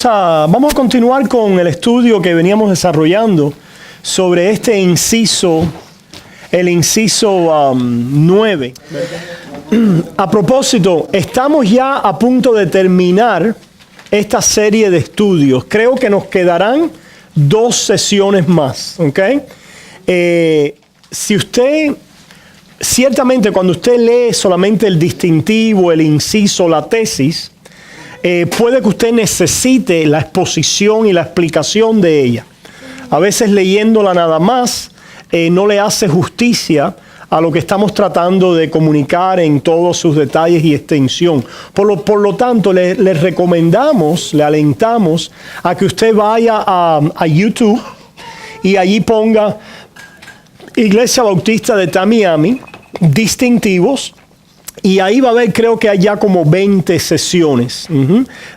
Vamos a continuar con el estudio que veníamos desarrollando sobre este inciso, el inciso 9. A propósito, estamos ya a punto de terminar esta serie de estudios. Creo que nos quedarán 2 sesiones más, ¿ok? Ciertamente cuando usted lee solamente el distintivo, el inciso, la tesis, puede que usted necesite la exposición y la explicación de ella. A veces leyéndola nada más no le hace justicia a lo que estamos tratando de comunicar en todos sus detalles y extensión. Por lo tanto, le recomendamos, le alentamos a que usted vaya a YouTube y allí ponga Iglesia Bautista de Tamiami, distintivos. Y ahí va a ver, creo que hay ya como 20 sesiones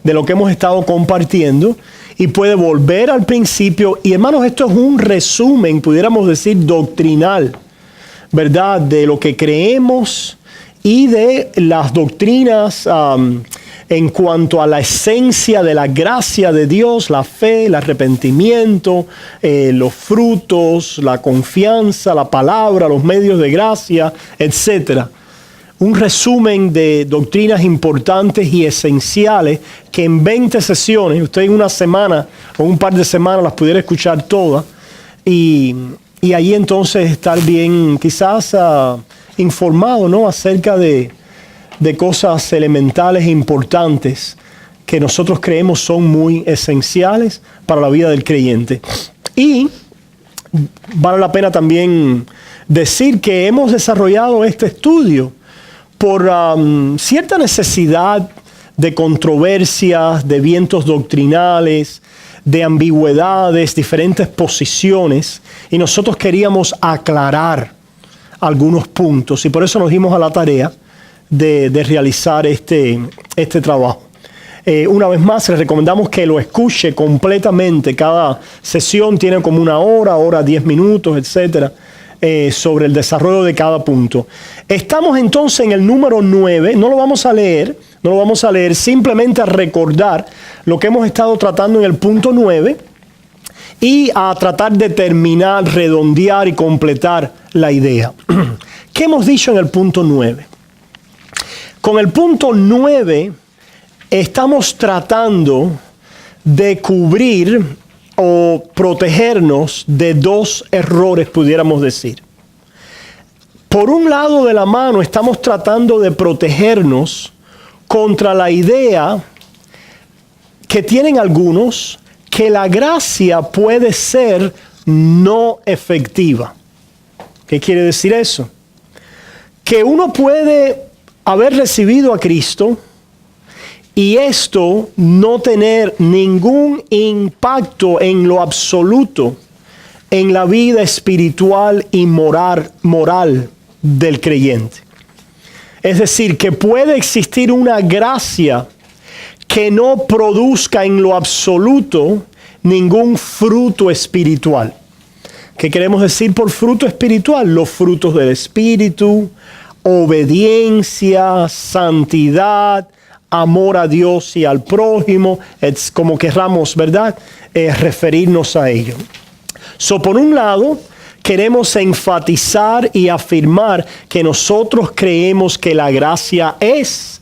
de lo que hemos estado compartiendo. Y puede volver al principio. Y hermanos, esto es un resumen, pudiéramos decir, doctrinal, ¿verdad? De lo que creemos y de las doctrinas en cuanto a la esencia de la gracia de Dios, la fe, el arrepentimiento, los frutos, la confianza, la palabra, los medios de gracia, etcétera. Un resumen de doctrinas importantes y esenciales que en 20 sesiones, usted en una semana o un par de semanas las pudiera escuchar todas y ahí entonces estar bien quizás informado, ¿no? Acerca de cosas elementales e importantes que nosotros creemos son muy esenciales para la vida del creyente. Y vale la pena también decir que hemos desarrollado este estudio por cierta necesidad de controversias, de vientos doctrinales, de ambigüedades, diferentes posiciones, y nosotros queríamos aclarar algunos puntos, y por eso nos dimos a la tarea de realizar este trabajo. Una vez más, les recomendamos que lo escuche completamente. Cada sesión tiene como 1 hora, 10 minutos, etcétera, sobre el desarrollo de cada punto. Estamos entonces en el número 9, no lo vamos a leer, simplemente a recordar lo que hemos estado tratando en el punto 9 y a tratar de terminar, redondear y completar la idea. ¿Qué hemos dicho en el punto 9? Con el punto 9 estamos tratando de cubrir o protegernos de 2 errores, pudiéramos decir. Por un lado de la mano estamos tratando de protegernos contra la idea que tienen algunos que la gracia puede ser no efectiva. ¿Qué quiere decir eso? Que uno puede haber recibido a Cristo y esto no tener ningún impacto en lo absoluto en la vida espiritual y moral del creyente. Es decir, que puede existir una gracia que no produzca en lo absoluto ningún fruto espiritual. ¿Qué queremos decir por fruto espiritual? Los frutos del Espíritu, obediencia, santidad, amor a Dios y al prójimo, es como querramos, ¿verdad? Referirnos a ello. Por un lado, queremos enfatizar y afirmar que nosotros creemos que la gracia es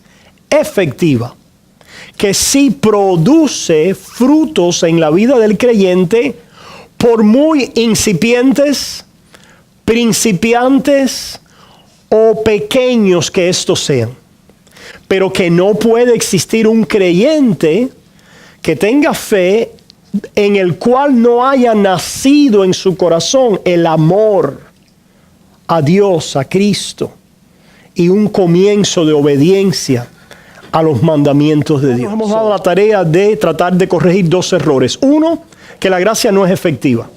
efectiva, que sí produce frutos en la vida del creyente, por muy incipientes, principiantes o pequeños que estos sean. Pero que no puede existir un creyente que tenga fe en el cual no haya nacido en su corazón el amor a Dios, a Cristo, y un comienzo de obediencia a los mandamientos de Dios. Nos hemos dado la tarea de tratar de corregir 2 errores. Uno, que la gracia no es efectiva.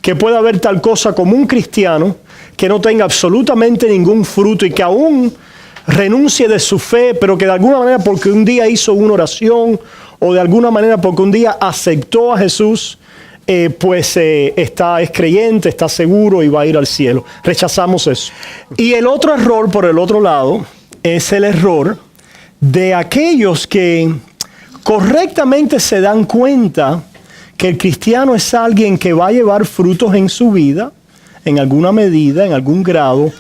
Que puede haber tal cosa como un cristiano que no tenga absolutamente ningún fruto y que aún renuncie de su fe, pero que de alguna manera porque un día hizo una oración o de alguna manera porque un día aceptó a Jesús, es creyente, está seguro y va a ir al cielo. Rechazamos eso. Y el otro error, por el otro lado, es el error de aquellos que correctamente se dan cuenta que el cristiano es alguien que va a llevar frutos en su vida, en alguna medida, en algún grado,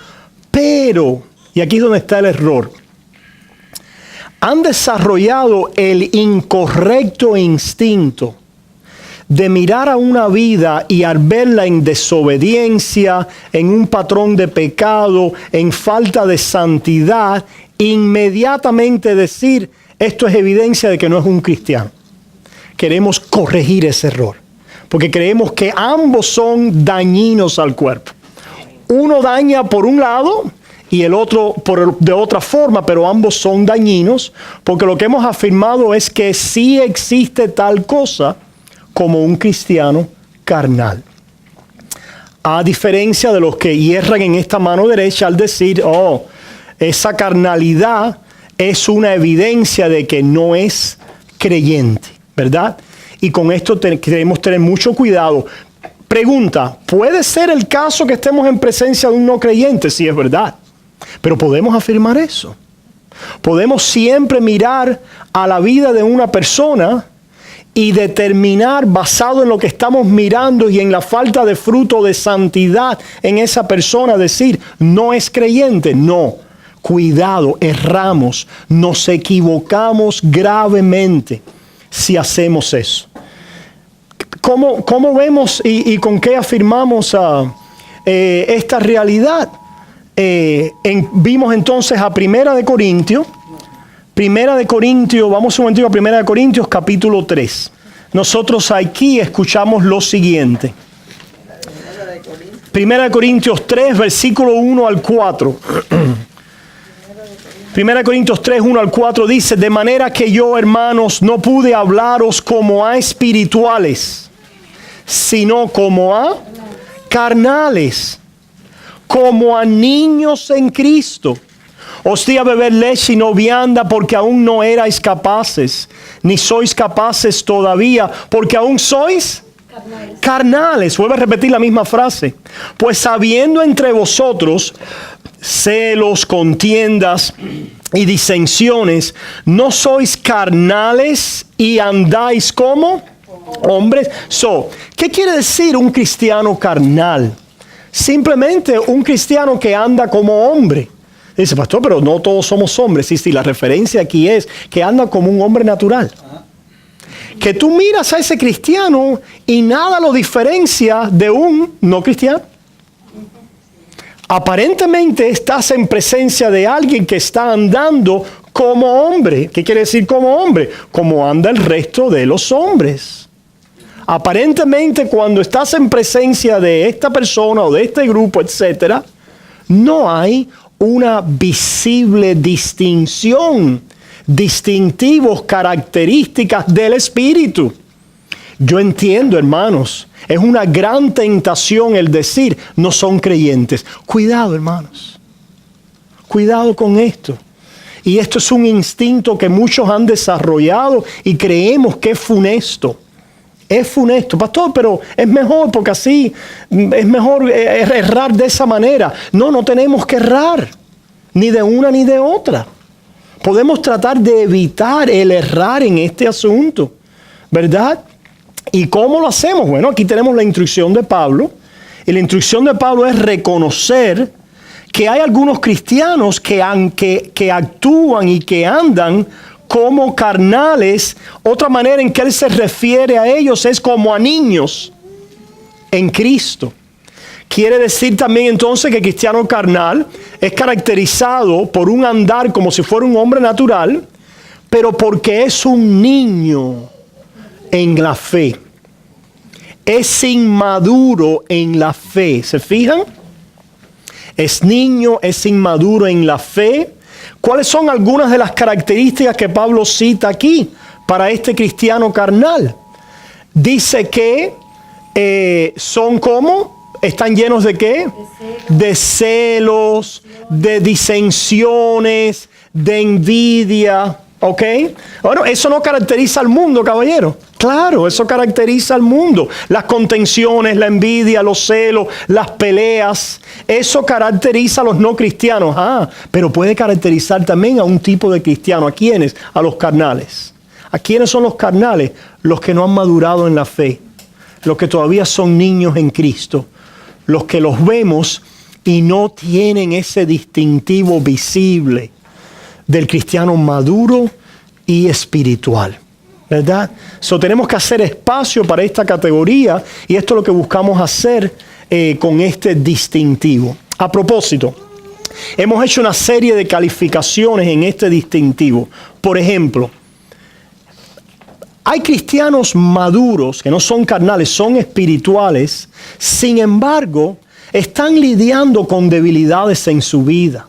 pero, y aquí es donde está el error, han desarrollado el incorrecto instinto de mirar a una vida y al verla en desobediencia, en un patrón de pecado, en falta de santidad, inmediatamente decir, esto es evidencia de que no es un cristiano. Queremos corregir ese error, porque creemos que ambos son dañinos al cuerpo. Uno daña por un lado y el otro de otra forma, pero ambos son dañinos, porque lo que hemos afirmado es que sí existe tal cosa como un cristiano carnal. A diferencia de los que hierran en esta mano derecha al decir, esa carnalidad es una evidencia de que no es creyente, ¿verdad? Y con esto queremos tener mucho cuidado. Pregunta, ¿puede ser el caso que estemos en presencia de un no creyente? Sí, es verdad. Pero podemos afirmar eso. Podemos siempre mirar a la vida de una persona y determinar, basado en lo que estamos mirando y en la falta de fruto de santidad en esa persona, decir, no es creyente. No, cuidado, erramos, nos equivocamos gravemente si hacemos eso. ¿Cómo vemos y con qué afirmamos esta realidad? Vimos entonces a Primera de Corintios, vamos un momentito a Primera de Corintios capítulo 3. Nosotros aquí escuchamos lo siguiente. Primera de Corintios 3, versículo 1 al 4. Primera de Corintios 3, 1 al 4 dice, de manera que yo, hermanos, no pude hablaros como a espirituales, sino como a carnales, como a niños en Cristo. Os di a beber leche y no vianda porque aún no erais capaces, ni sois capaces todavía, porque aún sois carnales. Vuelve a repetir la misma frase. Pues habiendo entre vosotros celos, contiendas y disensiones, ¿no sois carnales y andáis como hombres? ¿Qué quiere decir un cristiano carnal? Simplemente un cristiano que anda como hombre. Dice, pastor, pero no todos somos hombres. Sí, la referencia aquí es que anda como un hombre natural. Que tú miras a ese cristiano y nada lo diferencia de un no cristiano. Aparentemente estás en presencia de alguien que está andando como hombre. ¿Qué quiere decir como hombre? Como anda el resto de los hombres. Aparentemente cuando estás en presencia de esta persona o de este grupo, etcétera, no hay una visible distinción, distintivos, características del espíritu. Yo entiendo, hermanos, es una gran tentación el decir, no son creyentes. Cuidado, hermanos. Cuidado con esto. Y esto es un instinto que muchos han desarrollado y creemos que es funesto. Es funesto, pastor, pero es mejor porque así es mejor errar de esa manera. No tenemos que errar, ni de una ni de otra. Podemos tratar de evitar el errar en este asunto, ¿verdad? ¿Y cómo lo hacemos? Bueno, aquí tenemos la instrucción de Pablo. Y la instrucción de Pablo es reconocer que hay algunos cristianos que actúan y que andan como carnales. Otra manera en que él se refiere a ellos es como a niños en Cristo. Quiere decir también entonces que el cristiano carnal es caracterizado por un andar como si fuera un hombre natural, pero porque es un niño en la fe. Es inmaduro en la fe. ¿Se fijan? Es niño, es inmaduro en la fe. ¿Cuáles son algunas de las características que Pablo cita aquí para este cristiano carnal? Dice que son como, están llenos de ¿qué? De celos, de disensiones, de envidia. ¿Ok? Bueno, eso no caracteriza al mundo, caballero. Claro, eso caracteriza al mundo. Las contenciones, la envidia, los celos, las peleas. Eso caracteriza a los no cristianos. Pero puede caracterizar también a un tipo de cristiano. ¿A quiénes? A los carnales. ¿A quiénes son los carnales? Los que no han madurado en la fe, los que todavía son niños en Cristo, los que los vemos y no tienen ese distintivo visible del cristiano maduro y espiritual, ¿verdad? Tenemos que hacer espacio para esta categoría y esto es lo que buscamos hacer con este distintivo. A propósito, hemos hecho una serie de calificaciones en este distintivo. Por ejemplo, hay cristianos maduros que no son carnales, son espirituales, sin embargo, están lidiando con debilidades en su vida.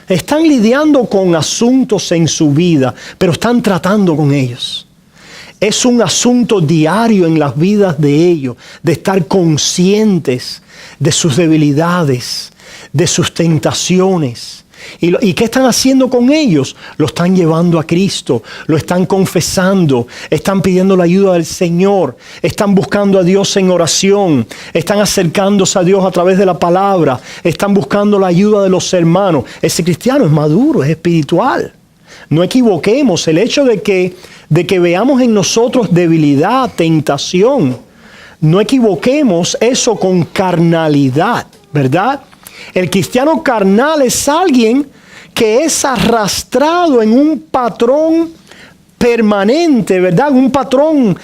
Están lidiando con asuntos en su vida, pero están tratando con ellos. Es un asunto diario en las vidas de ellos, de estar conscientes de sus debilidades, de sus tentaciones. ¿Y qué están haciendo con ellos? Lo están llevando a Cristo, lo están confesando, están pidiendo la ayuda del Señor, están buscando a Dios en oración, están acercándose a Dios a través de la palabra, están buscando la ayuda de los hermanos. Ese cristiano es maduro, es espiritual. No equivoquemos, el hecho de que veamos en nosotros debilidad, tentación, no equivoquemos eso con carnalidad, ¿verdad? El cristiano carnal es alguien que es arrastrado en un patrón permanente, ¿verdad? Un patrón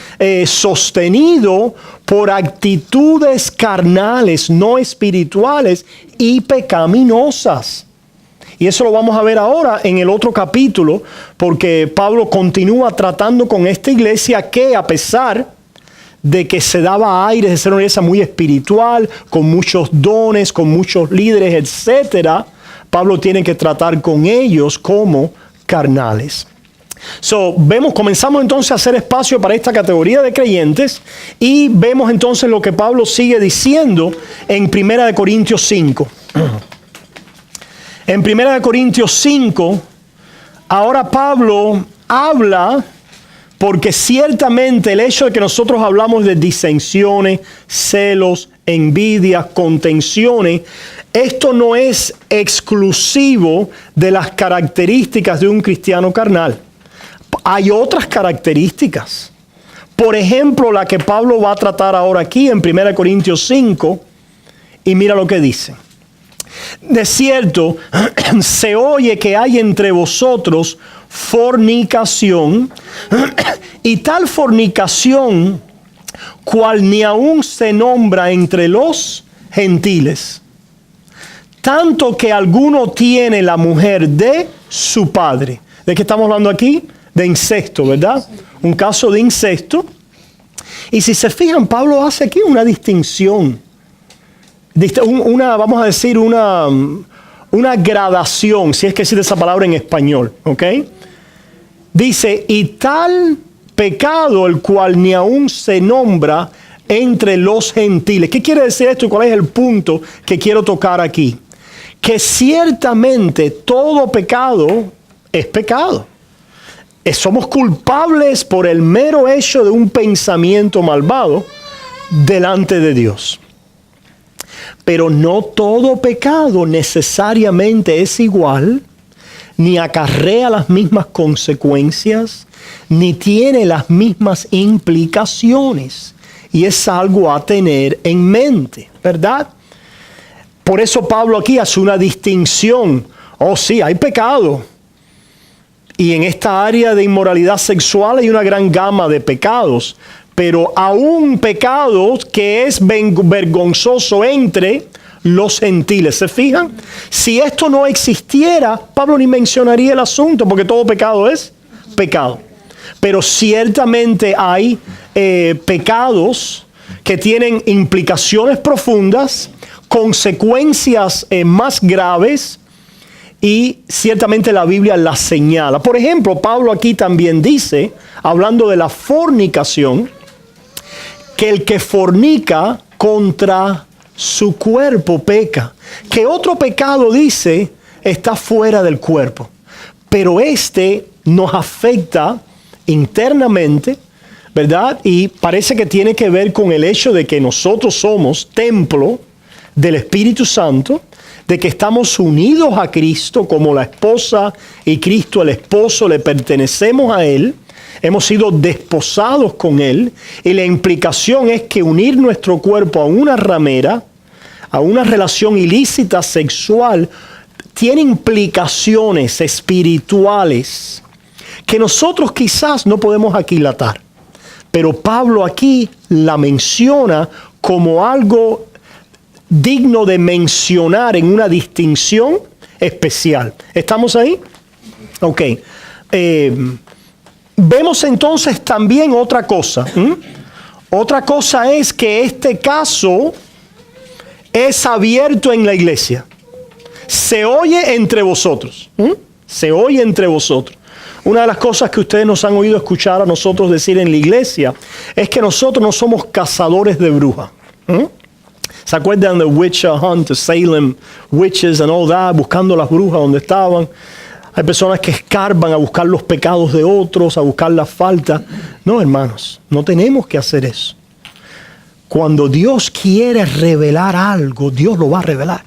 sostenido por actitudes carnales, no espirituales y pecaminosas. Y eso lo vamos a ver ahora en el otro capítulo, porque Pablo continúa tratando con esta iglesia que, a pesar de que se daba aires de ser una iglesia muy espiritual, con muchos dones, con muchos líderes, etc., Pablo tiene que tratar con ellos como carnales. Comenzamos entonces a hacer espacio para esta categoría de creyentes y vemos entonces lo que Pablo sigue diciendo en 1 Corintios 5. En 1 Corintios 5, ahora Pablo habla, porque ciertamente el hecho de que nosotros hablamos de disensiones, celos, envidias, contenciones, esto no es exclusivo de las características de un cristiano carnal. Hay otras características. Por ejemplo, la que Pablo va a tratar ahora aquí en 1 Corintios 5, y mira lo que dice. De cierto, se oye que hay entre vosotros fornicación, y tal fornicación cual ni aún se nombra entre los gentiles, tanto que alguno tiene la mujer de su padre. ¿De qué estamos hablando aquí? De incesto, ¿verdad? Un caso de incesto. Y si se fijan, Pablo hace aquí una distinción. Vamos a decir, una gradación, si es que existe esa palabra en español, ¿ok? Dice, y tal pecado el cual ni aún se nombra entre los gentiles. ¿Qué quiere decir esto y cuál es el punto que quiero tocar aquí? Que ciertamente todo pecado es pecado. Somos culpables por el mero hecho de un pensamiento malvado delante de Dios. Pero no todo pecado necesariamente es igual, ni acarrea las mismas consecuencias, ni tiene las mismas implicaciones. Y es algo a tener en mente, ¿verdad? Por eso Pablo aquí hace una distinción. Oh, sí, hay pecado. Y en esta área de inmoralidad sexual hay una gran gama de pecados. Pero aún pecado que es vergonzoso entre los gentiles. ¿Se fijan? Si esto no existiera, Pablo ni mencionaría el asunto, porque todo pecado es pecado. Pero ciertamente hay pecados que tienen implicaciones profundas, consecuencias más graves, y ciertamente la Biblia las señala. Por ejemplo, Pablo aquí también dice, hablando de la fornicación, que el que fornica contra su cuerpo peca. Que otro pecado, dice, está fuera del cuerpo. Pero este nos afecta internamente, ¿verdad? Y parece que tiene que ver con el hecho de que nosotros somos templo del Espíritu Santo, de que estamos unidos a Cristo como la esposa y Cristo el esposo, le pertenecemos a Él. hemos sido desposados con Él, y la implicación es que unir nuestro cuerpo a una ramera, a una relación ilícita sexual, tiene implicaciones espirituales que nosotros quizás no podemos aquilatar. Pero Pablo aquí la menciona como algo digno de mencionar en una distinción especial. ¿Estamos ahí? Ok. Vemos entonces también otra cosa. Otra cosa es que este caso es abierto en la iglesia. Se oye entre vosotros. Se oye entre vosotros. Una de las cosas que ustedes nos han oído escuchar a nosotros decir en la iglesia es que nosotros no somos cazadores de brujas. ¿Se acuerdan de Witch Hunt, the Salem Witches and all that? Buscando las brujas donde estaban. Hay personas que escarban a buscar los pecados de otros, a buscar las faltas. No, hermanos, no tenemos que hacer eso. Cuando Dios quiere revelar algo, Dios lo va a revelar.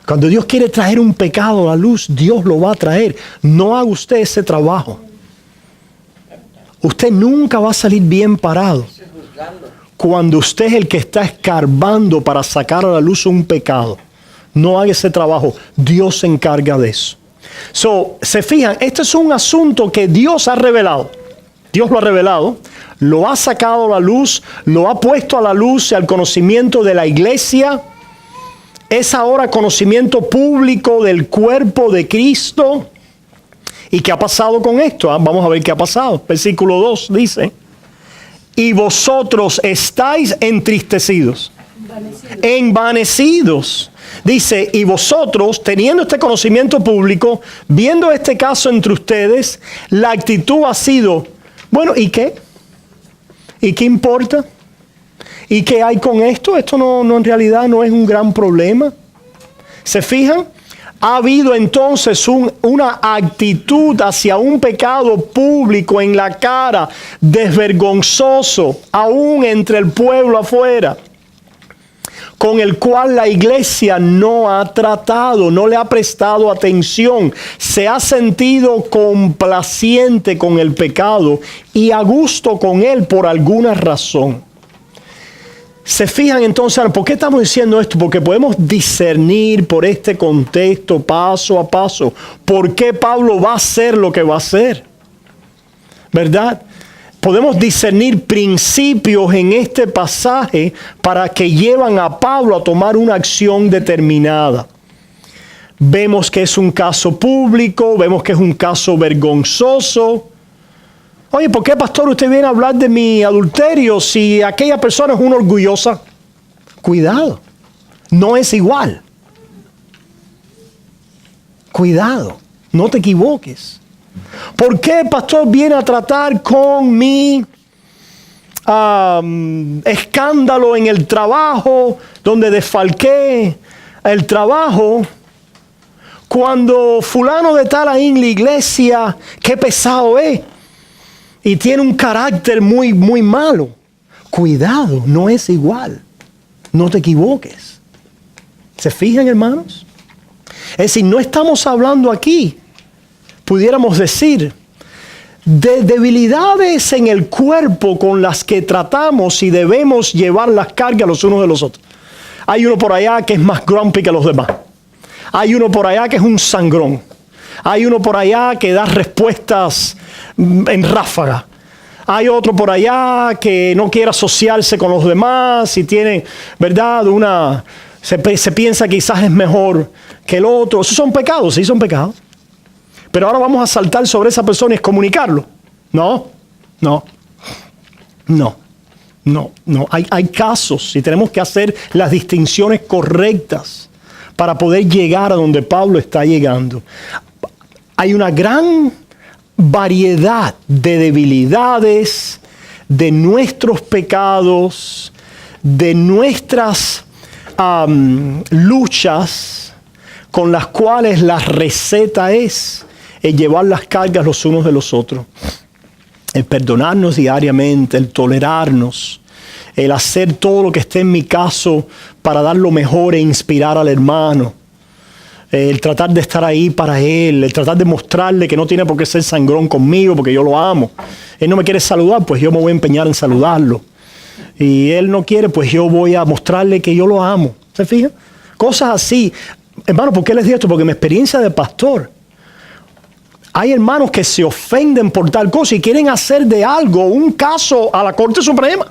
Cuando Dios quiere traer un pecado a la luz, Dios lo va a traer. No haga usted ese trabajo. Usted nunca va a salir bien parado cuando usted es el que está escarbando para sacar a la luz un pecado. No haga ese trabajo. Dios se encarga de eso. Se fijan, este es un asunto que Dios ha revelado. Dios lo ha revelado, lo ha sacado a la luz, lo ha puesto a la luz y al conocimiento de la iglesia. Es ahora conocimiento público del cuerpo de Cristo. ¿Y qué ha pasado con esto? Vamos a ver qué ha pasado. Versículo 2 dice: y vosotros estáis entristecidos, envanecidos. Dice, y vosotros, teniendo este conocimiento público, viendo este caso entre ustedes, la actitud ha sido, bueno, ¿y qué? ¿Y qué importa? ¿Y qué hay con esto? Esto no en realidad no es un gran problema. ¿Se fijan? Ha habido entonces una actitud hacia un pecado público en la cara, desvergonzoso, aún entre el pueblo afuera, con el cual la iglesia no ha tratado, no le ha prestado atención, se ha sentido complaciente con el pecado y a gusto con él por alguna razón. Se fijan entonces, ¿por qué estamos diciendo esto? Porque podemos discernir por este contexto paso a paso por qué Pablo va a hacer lo que va a hacer, ¿verdad? Podemos discernir principios en este pasaje para que llevan a Pablo a tomar una acción determinada. Vemos que es un caso público, vemos que es un caso vergonzoso. Oye, ¿por qué, pastor, usted viene a hablar de mi adulterio si aquella persona es una orgullosa? Cuidado, no es igual. Cuidado, no te equivoques. ¿Por qué el pastor viene a tratar con mi escándalo en el trabajo, donde desfalqué el trabajo, cuando fulano de tal ahí en la iglesia, qué pesado es, y tiene un carácter muy, muy malo? Cuidado, no es igual. No te equivoques. ¿Se fijan, hermanos? Es decir, no estamos hablando aquí, pudiéramos decir, de debilidades en el cuerpo con las que tratamos y debemos llevar las cargas los unos de los otros. Hay uno por allá que es más grumpy que los demás. Hay uno por allá que es un sangrón. Hay uno por allá que da respuestas en ráfaga. Hay otro por allá que no quiere asociarse con los demás y tiene, ¿verdad? Se piensa que quizás es mejor que el otro. Esos son pecados, sí son pecados. Pero ahora vamos a saltar sobre esa persona y excomunicarlo. No. Hay casos y tenemos que hacer las distinciones correctas para poder llegar a donde Pablo está llegando. Hay una gran variedad de debilidades, de nuestros pecados, de nuestras luchas, con las cuales la receta es el llevar las cargas los unos de los otros, el perdonarnos diariamente, el tolerarnos, el hacer todo lo que esté en mi caso para dar lo mejor e inspirar al hermano. el tratar de estar ahí para él, el tratar de mostrarle que no tiene por qué ser sangrón conmigo porque yo lo amo. Él no me quiere saludar, pues yo me voy a empeñar en saludarlo. Y él no quiere, pues yo voy a mostrarle que yo lo amo. ¿Se fijan? Cosas así. Hermano, ¿por qué les digo esto? Porque mi experiencia de pastor, hay hermanos que se ofenden por tal cosa y quieren hacer de algo un caso a la Corte Suprema.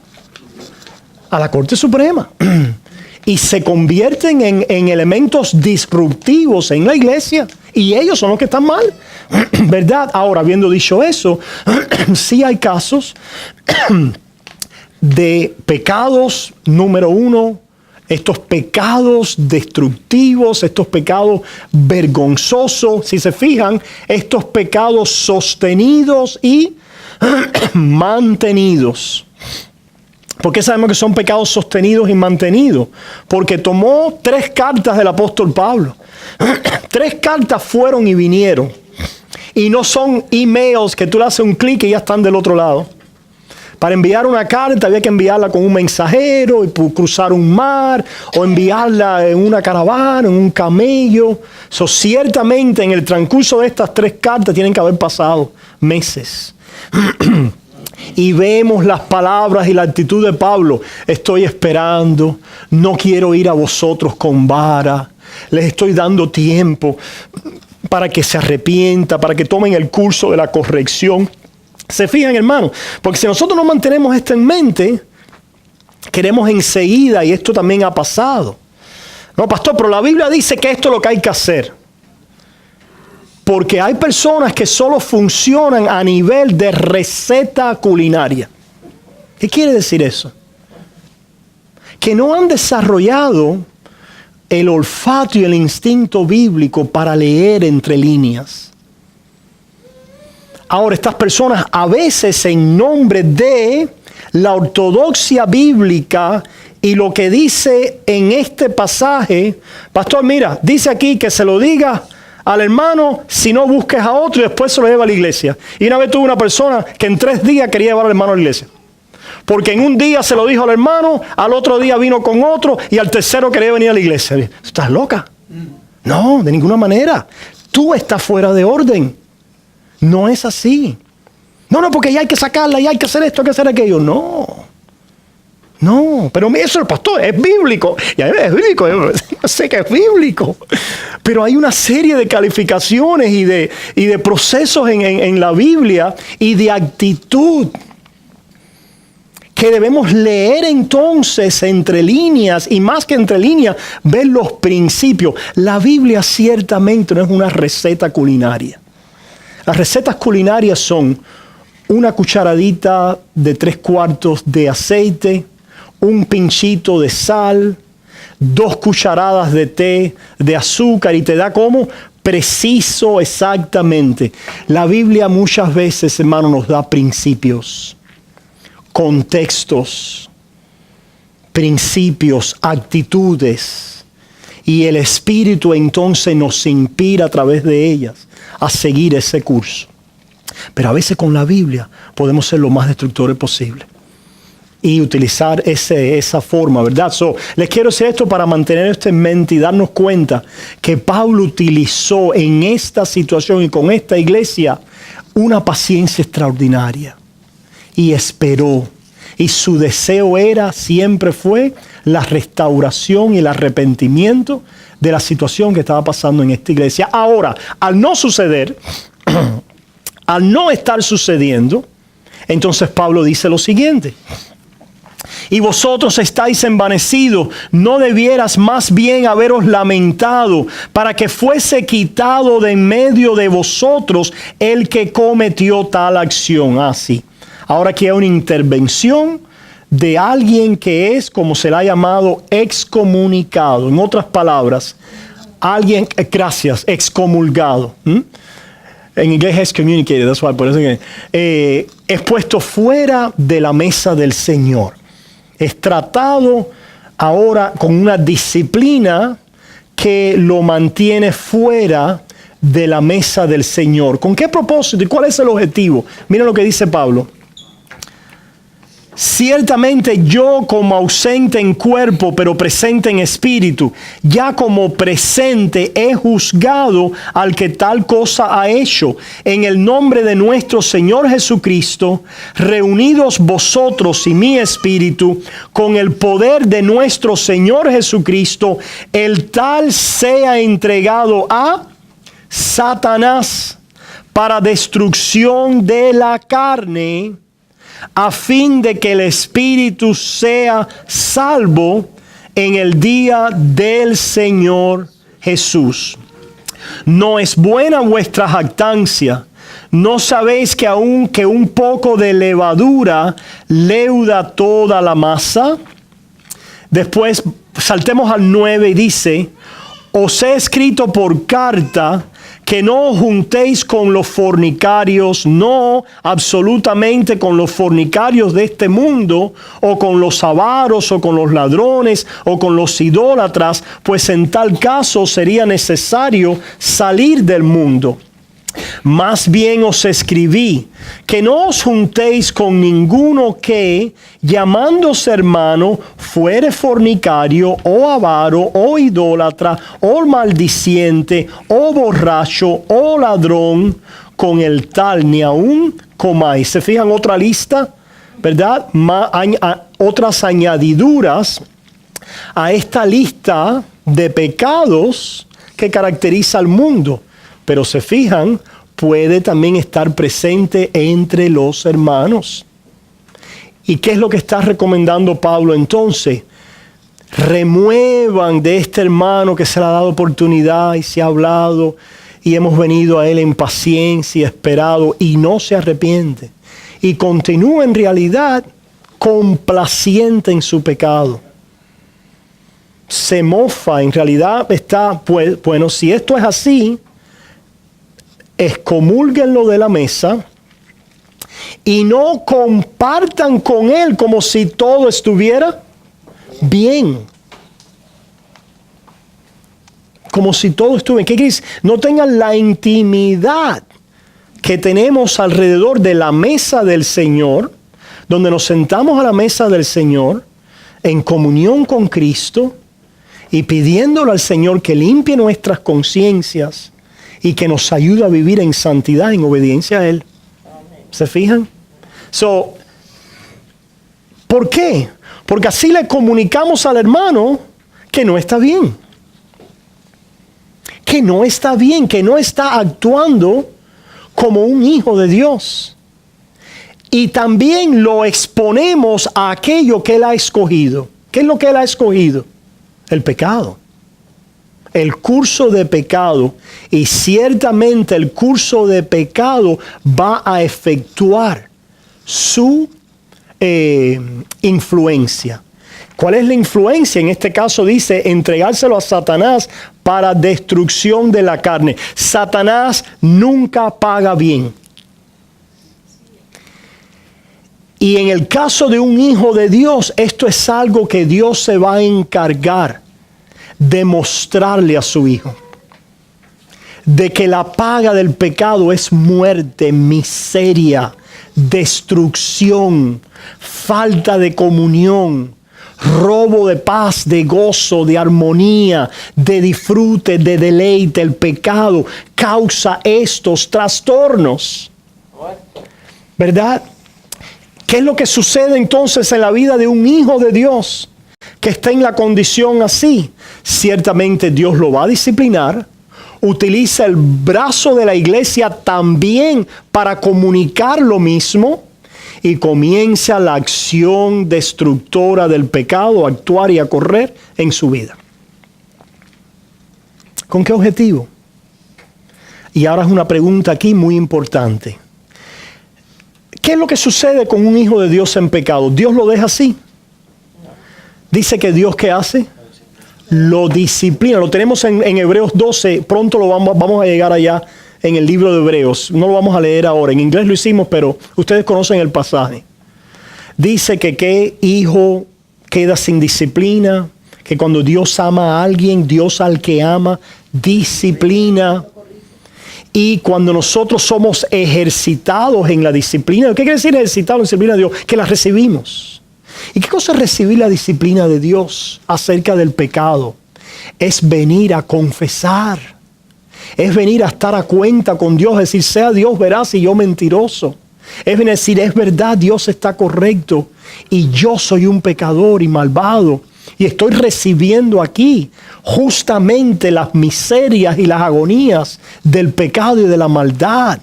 A la Corte Suprema. Y se convierten en elementos disruptivos en la iglesia. Y ellos son los que están mal. ¿Verdad? Ahora, habiendo dicho eso, sí hay casos de pecados, número uno, estos pecados destructivos, estos pecados vergonzosos, si se fijan, estos pecados sostenidos y mantenidos. ¿Por qué sabemos que son pecados sostenidos y mantenidos? Porque tomó 3 cartas del apóstol Pablo. 3 cartas fueron y vinieron. Y no son emails que tú le haces un clic y ya están del otro lado. Para enviar una carta había que enviarla con un mensajero y cruzar un mar o enviarla en una caravana, en un camello. Ciertamente en el transcurso de estas 3 cartas tienen que haber pasado meses. Y vemos las palabras y la actitud de Pablo. Estoy esperando, no quiero ir a vosotros con vara. Les estoy dando tiempo para que se arrepienta, para que tomen el curso de la corrección. ¿Se fijan, hermano? Porque si nosotros no mantenemos esto en mente, queremos enseguida, y esto también ha pasado. No, pastor, pero la Biblia dice que esto es lo que hay que hacer. Porque hay personas que solo funcionan a nivel de receta culinaria. ¿Qué quiere decir eso? Que no han desarrollado el olfato y el instinto bíblico para leer entre líneas. Ahora, estas personas a veces en nombre de la ortodoxia bíblica y lo que dice en este pasaje, pastor, mira, dice aquí que se lo diga al hermano, si no busques a otro y después se lo lleva a la iglesia. Y una vez tuve una persona que en 3 días quería llevar al hermano a la iglesia. Porque en un día se lo dijo al hermano, al otro día vino con otro y al tercero quería venir a la iglesia. ¿Estás loca? No, de ninguna manera. Tú estás fuera de orden. No es así. No, porque ya hay que sacarla, ya hay que hacer esto, hay que hacer aquello. No, pero eso el pastor es bíblico. Ya es bíblico, yo sé que es bíblico. Pero hay una serie de calificaciones y de procesos en la Biblia y de actitud que debemos leer entonces entre líneas y más que entre líneas, ver los principios. La Biblia ciertamente no es una receta culinaria. Las recetas culinarias son una cucharadita de 3/4 de aceite, un pinchito de sal, 2 cucharadas de té, de azúcar, y te da como preciso exactamente. La Biblia muchas veces, hermano, nos da principios, contextos, principios, actitudes, y el Espíritu entonces nos inspira a través de ellas a seguir ese curso. Pero a veces con la Biblia podemos ser lo más destructores posible y utilizar esa forma, ¿verdad? Les quiero decir esto para mantener esto en mente y darnos cuenta que Pablo utilizó en esta situación y con esta iglesia una paciencia extraordinaria y esperó. Y su deseo siempre fue la restauración y el arrepentimiento de la situación que estaba pasando en esta iglesia. Ahora, al no suceder, al no estar sucediendo, entonces Pablo dice lo siguiente: y vosotros estáis envanecidos, ¿no debieras más bien haberos lamentado para que fuese quitado de en medio de vosotros el que cometió tal acción? Así. Ahora aquí hay una intervención de alguien que es, como se le ha llamado, excomunicado. En otras palabras, alguien, gracias, excomulgado. En inglés excommunicated, that's why, por eso que es puesto fuera de la mesa del Señor. Es tratado ahora con una disciplina que lo mantiene fuera de la mesa del Señor. ¿Con qué propósito y cuál es el objetivo? Miren lo que dice Pablo. Ciertamente yo como ausente en cuerpo, pero presente en espíritu, ya como presente he juzgado al que tal cosa ha hecho. En el nombre de nuestro Señor Jesucristo, reunidos vosotros y mi espíritu, con el poder de nuestro Señor Jesucristo, el tal sea entregado a Satanás para destrucción de la carne, a fin de que el espíritu sea salvo en el día del Señor Jesús. No es buena vuestra jactancia. ¿No sabéis que aunque un poco de levadura leuda toda la masa? Después saltemos al 9 y dice: os he escrito por carta que no os juntéis con los fornicarios, no absolutamente con los fornicarios de este mundo, o con los avaros, o con los ladrones, o con los idólatras, pues en tal caso sería necesario salir del mundo. Más bien os escribí que no os juntéis con ninguno que, llamándose hermano, fuere fornicario, o avaro, o idólatra, o maldiciente, o borracho, o ladrón, con el tal ni aún comáis. ¿Se fijan otra lista? ¿Verdad? Otras añadiduras a esta lista de pecados que caracteriza al mundo. Pero se fijan, puede también estar presente entre los hermanos. ¿Y qué es lo que está recomendando Pablo entonces? Remuevan de este hermano que se le ha dado oportunidad y se ha hablado y hemos venido a él en paciencia, esperado, y no se arrepiente. Y continúa en realidad complaciente en su pecado. Se mofa, en realidad está, pues, bueno, si esto es así, excomúlguenlo de la mesa y no compartan con él como si todo estuviera bien. Como si todo estuviera bien. ¿Qué quiere decir? No tengan la intimidad que tenemos alrededor de la mesa del Señor, donde nos sentamos a la mesa del Señor en comunión con Cristo y pidiéndole al Señor que limpie nuestras conciencias y que nos ayude a vivir en santidad, en obediencia a Él. ¿Se fijan? ¿Por qué? Porque así le comunicamos al hermano que no está bien. Que no está bien, que no está actuando como un hijo de Dios. Y también lo exponemos a aquello que Él ha escogido. ¿Qué es lo que Él ha escogido? El pecado. El curso de pecado, y ciertamente el curso de pecado va a efectuar su influencia. ¿Cuál es la influencia? En este caso dice entregárselo a Satanás para destrucción de la carne. Satanás nunca paga bien. Y en el caso de un hijo de Dios, esto es algo que Dios se va a encargar de mostrarle a su hijo, de que la paga del pecado es muerte, miseria, destrucción, falta de comunión, robo de paz, de gozo, de armonía, de disfrute, de deleite. El pecado causa estos trastornos, ¿verdad? ¿Qué es lo que sucede entonces en la vida de un hijo de Dios que está en la condición así? Ciertamente Dios lo va a disciplinar. Utiliza el brazo de la iglesia también para comunicar lo mismo. Y comienza la acción destructora del pecado a actuar y a correr en su vida. ¿Con qué objetivo? Y ahora es una pregunta aquí muy importante. ¿Qué es lo que sucede con un hijo de Dios en pecado? ¿Dios lo deja así? Dice que Dios, ¿qué hace? Lo disciplina. Lo tenemos en Hebreos 12. Pronto lo vamos a llegar allá en el libro de Hebreos. No lo vamos a leer ahora. En inglés lo hicimos, pero ustedes conocen el pasaje. Dice que qué hijo queda sin disciplina, que cuando Dios ama a alguien, Dios al que ama disciplina. Y cuando nosotros somos ejercitados en la disciplina, ¿qué quiere decir ejercitados en la disciplina de Dios? Que la recibimos. ¿Y qué cosa es recibir la disciplina de Dios acerca del pecado? Es venir a confesar. Es venir a estar a cuenta con Dios, es decir, sea Dios veraz y yo mentiroso. Es venir a decir, es verdad, Dios está correcto y yo soy un pecador y malvado. Y estoy recibiendo aquí justamente las miserias y las agonías del pecado y de la maldad.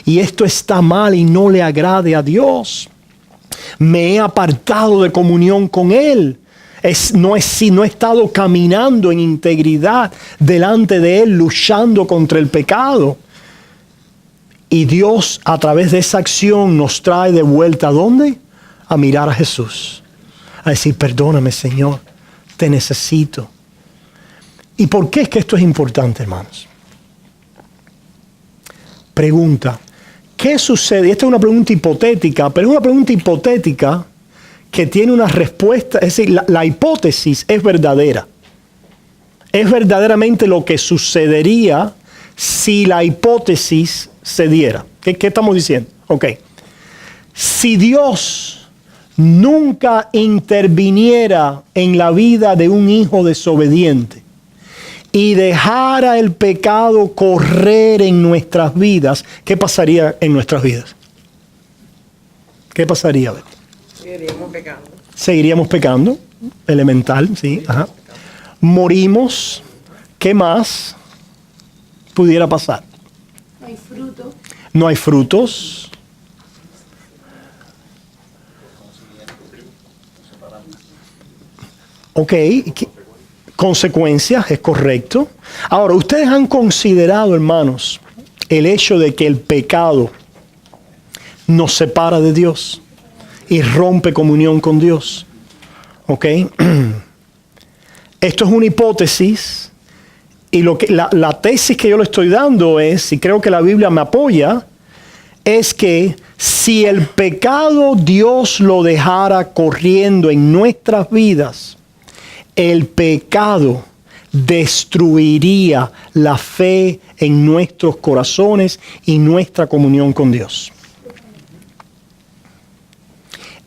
Y esto está mal y no le agrade a Dios. Me he apartado de comunión con Él. No he estado caminando en integridad delante de Él, luchando contra el pecado. Y Dios, a través de esa acción, nos trae de vuelta ¿a dónde? A mirar a Jesús. A decir, perdóname, Señor, te necesito. ¿Y por qué es que esto es importante, hermanos? Pregunta, ¿qué sucede? Esta es una pregunta hipotética, pero es una pregunta hipotética que tiene una respuesta, es decir, la hipótesis es verdadera. Es verdaderamente lo que sucedería si la hipótesis se diera. ¿Qué estamos diciendo? Ok. Si Dios nunca interviniera en la vida de un hijo desobediente y dejara el pecado correr en nuestras vidas, ¿qué pasaría en nuestras vidas? ¿Qué pasaría? Seguiríamos pecando. Seguiríamos pecando, elemental, sí. Ajá. Morimos, ¿qué más pudiera pasar? No hay fruto. No hay frutos. Ok, consecuencias, es correcto. Ahora, ustedes han considerado, hermanos, el hecho de que el pecado nos separa de Dios y rompe comunión con Dios. Ok. Esto es una hipótesis y la tesis que yo le estoy dando es, y creo que la Biblia me apoya, es que si el pecado Dios lo dejara corriendo en nuestras vidas, el pecado destruiría la fe en nuestros corazones y nuestra comunión con Dios.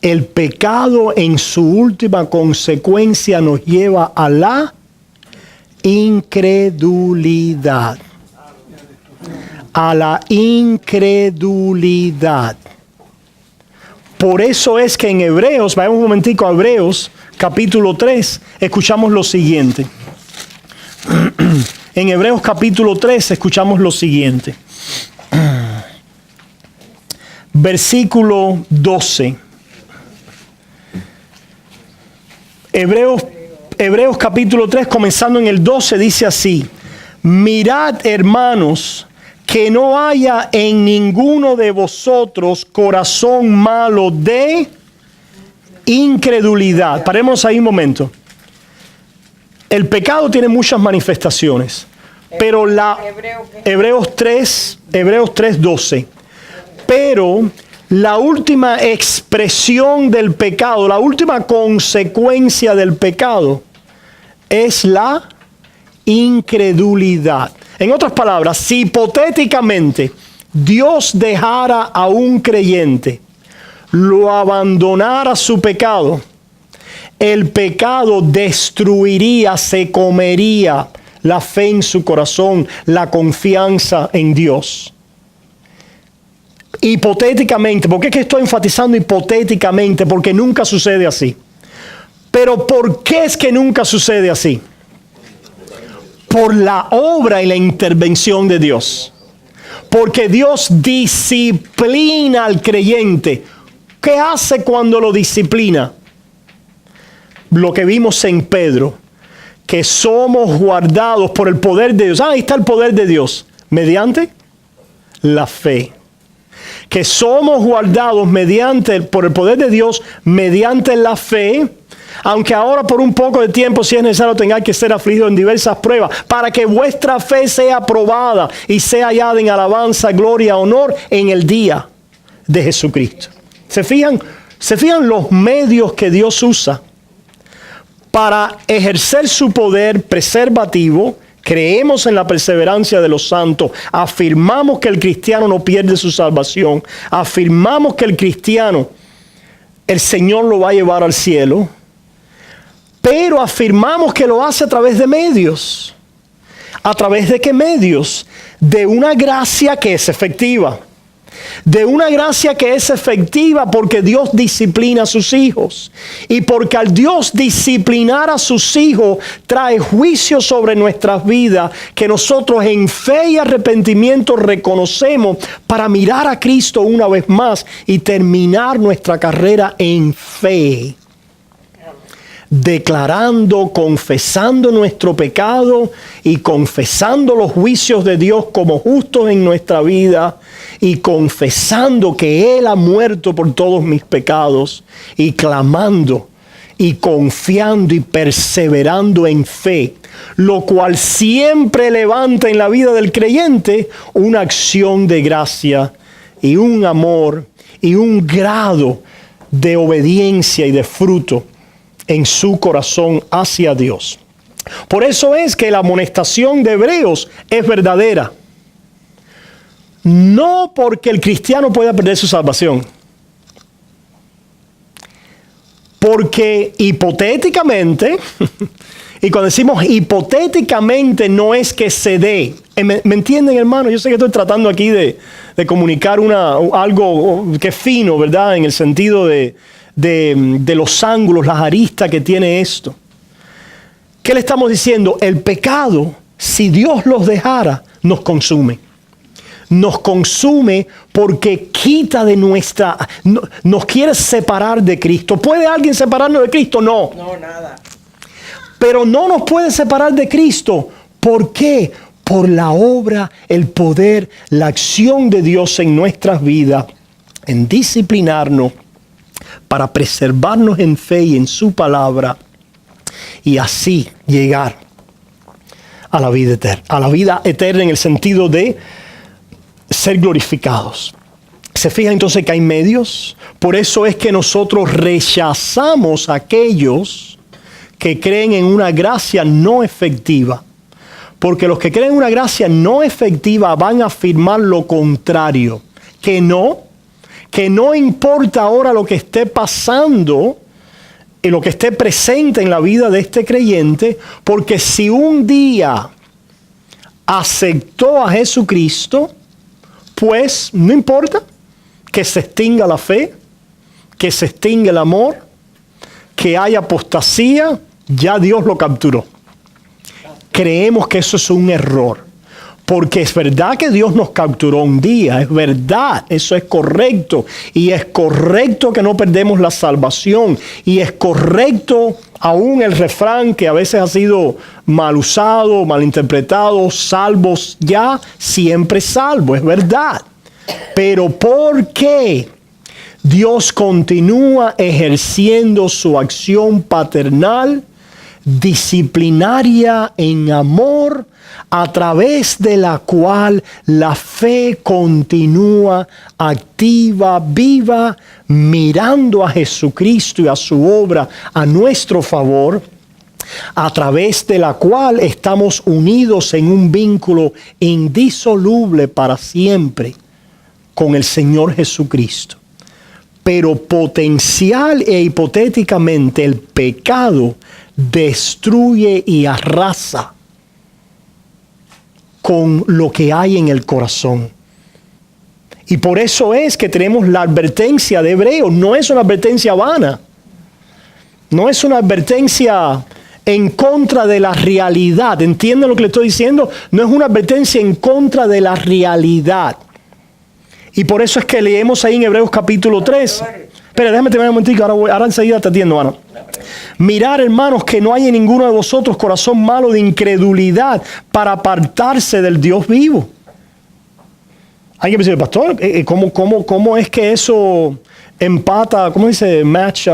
El pecado en su última consecuencia nos lleva a la incredulidad. A la incredulidad. Por eso es que en Hebreos, vayamos un momentico a Hebreos, capítulo 3, escuchamos lo siguiente. En Hebreos capítulo 3 escuchamos lo siguiente. Versículo 12. Hebreos capítulo 3, comenzando en el 12, dice así: mirad, hermanos, que no haya en ninguno de vosotros corazón malo de incredulidad. Paremos ahí un momento. El pecado tiene muchas manifestaciones, pero Hebreos 3, 12. Pero la última expresión del pecado, la última consecuencia del pecado es la incredulidad. En otras palabras, si hipotéticamente Dios dejara a un creyente, lo abandonara su pecado, el pecado destruiría, se comería la fe en su corazón, la confianza en Dios. Hipotéticamente, ¿por qué es que estoy enfatizando hipotéticamente? Porque nunca sucede así. Pero ¿por qué es que nunca sucede así? Por la obra y la intervención de Dios. Porque Dios disciplina al creyente. ¿Qué hace cuando lo disciplina? Lo que vimos en Pedro, que somos guardados por el poder de Dios. Ahí está el poder de Dios. ¿Mediante? La fe. Que somos guardados por el poder de Dios, mediante la fe, aunque ahora por un poco de tiempo, si es necesario, tengáis que ser afligidos en diversas pruebas, para que vuestra fe sea probada y sea hallada en alabanza, gloria, honor en el día de Jesucristo. ¿Se fijan los medios que Dios usa para ejercer su poder preservativo, creemos en la perseverancia de los santos, afirmamos que el cristiano no pierde su salvación, afirmamos que el cristiano, el Señor lo va a llevar al cielo, pero afirmamos que lo hace a través de medios. ¿A través de qué medios? De una gracia que es efectiva. De una gracia que es efectiva porque Dios disciplina a sus hijos. Y porque al Dios disciplinar a sus hijos trae juicio sobre nuestras vidas que nosotros en fe y arrepentimiento reconocemos para mirar a Cristo una vez más y terminar nuestra carrera en fe. Declarando, confesando nuestro pecado y confesando los juicios de Dios como justos en nuestra vida y confesando que Él ha muerto por todos mis pecados y clamando y confiando y perseverando en fe, lo cual siempre levanta en la vida del creyente una acción de gracia y un amor y un grado de obediencia y de fruto en su corazón hacia Dios. Por eso es que la amonestación de Hebreos es verdadera. No porque el cristiano pueda perder su salvación. Porque hipotéticamente, y cuando decimos hipotéticamente no es que se dé. ¿Me entienden, hermano? Yo sé que estoy tratando aquí de comunicar algo que es fino, ¿verdad? En el sentido de los ángulos, las aristas que tiene esto. ¿Qué le estamos diciendo? El pecado, si Dios los dejara, nos consume. Nos consume porque quita de nos quiere separar de Cristo. ¿Puede alguien separarnos de Cristo? No. No, nada. Pero no nos puede separar de Cristo. ¿Por qué? Por la obra, el poder, la acción de Dios en nuestras vidas, en disciplinarnos, para preservarnos en fe y en su palabra y así llegar a la vida eterna. A la vida eterna en el sentido de ser glorificados. ¿Se fijan entonces que hay medios? Por eso es que nosotros rechazamos a aquellos que creen en una gracia no efectiva. Porque los que creen en una gracia no efectiva van a afirmar lo contrario. Que no importa ahora lo que esté pasando y lo que esté presente en la vida de este creyente, porque si un día aceptó a Jesucristo, pues no importa que se extinga la fe, que se extinga el amor, que haya apostasía, ya Dios lo capturó. Creemos que eso es un error. Porque es verdad que Dios nos capturó un día, es verdad, eso es correcto. Y es correcto que no perdemos la salvación. Y es correcto aún el refrán que a veces ha sido mal usado, mal interpretado, salvos ya, siempre salvo, es verdad. Pero ¿por qué Dios continúa ejerciendo su acción paternal, disciplinaria en amor, a través de la cual la fe continúa activa, viva, mirando a Jesucristo y a su obra a nuestro favor, a través de la cual estamos unidos en un vínculo indisoluble para siempre con el Señor Jesucristo? Pero potencial e hipotéticamente el pecado destruye y arrasa con lo que hay en el corazón. Y por eso es que tenemos la advertencia de Hebreos. No es una advertencia vana. No es una advertencia en contra de la realidad. ¿Entienden lo que le estoy diciendo? No es una advertencia en contra de la realidad. Y por eso es que leemos ahí en Hebreos capítulo 3. Espera, déjame terminar un momentico, ahora enseguida te atiendo, hermano. Mirar, hermanos, que no haya en ninguno de vosotros corazón malo de incredulidad para apartarse del Dios vivo. Hay que decir, pastor, ¿cómo es que eso empata, cómo dice, match,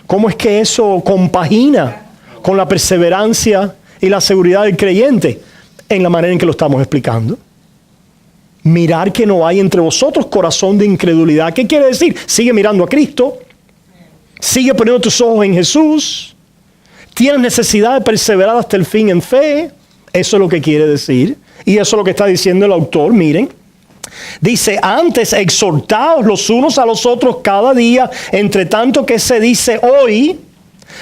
cómo es que eso compagina con la perseverancia y la seguridad del creyente? En la manera en que lo estamos explicando. Mirar que no hay entre vosotros corazón de incredulidad. ¿Qué quiere decir? Sigue mirando a Cristo. Sigue poniendo tus ojos en Jesús. Tienes necesidad de perseverar hasta el fin en fe. Eso es lo que quiere decir. Y eso es lo que está diciendo el autor, miren. Dice, antes exhortaos los unos a los otros cada día, entre tanto que se dice hoy,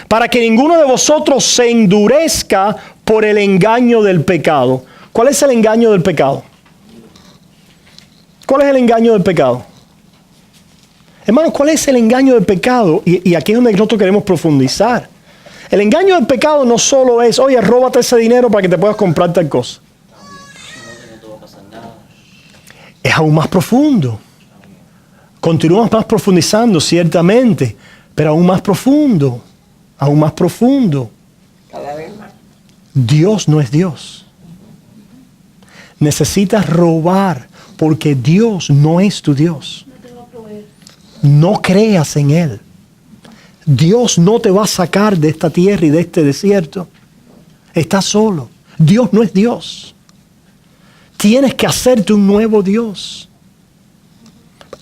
para que ninguno de vosotros se endurezca por el engaño del pecado. ¿Cuál es el engaño del pecado? ¿Cuál es el engaño del pecado? Hermanos, ¿cuál es el engaño del pecado? Y aquí es donde nosotros queremos profundizar. El engaño del pecado no solo es, oye, róbate ese dinero para que te puedas comprar tal cosa. Es aún más profundo. Continuamos más profundizando, ciertamente, pero aún más profundo. Aún más profundo. Cada vez más. Dios no es Dios. Necesitas robar porque Dios no es tu Dios. No creas en Él. Dios no te va a sacar de esta tierra y de este desierto. Estás solo. Dios no es Dios. Tienes que hacerte un nuevo Dios.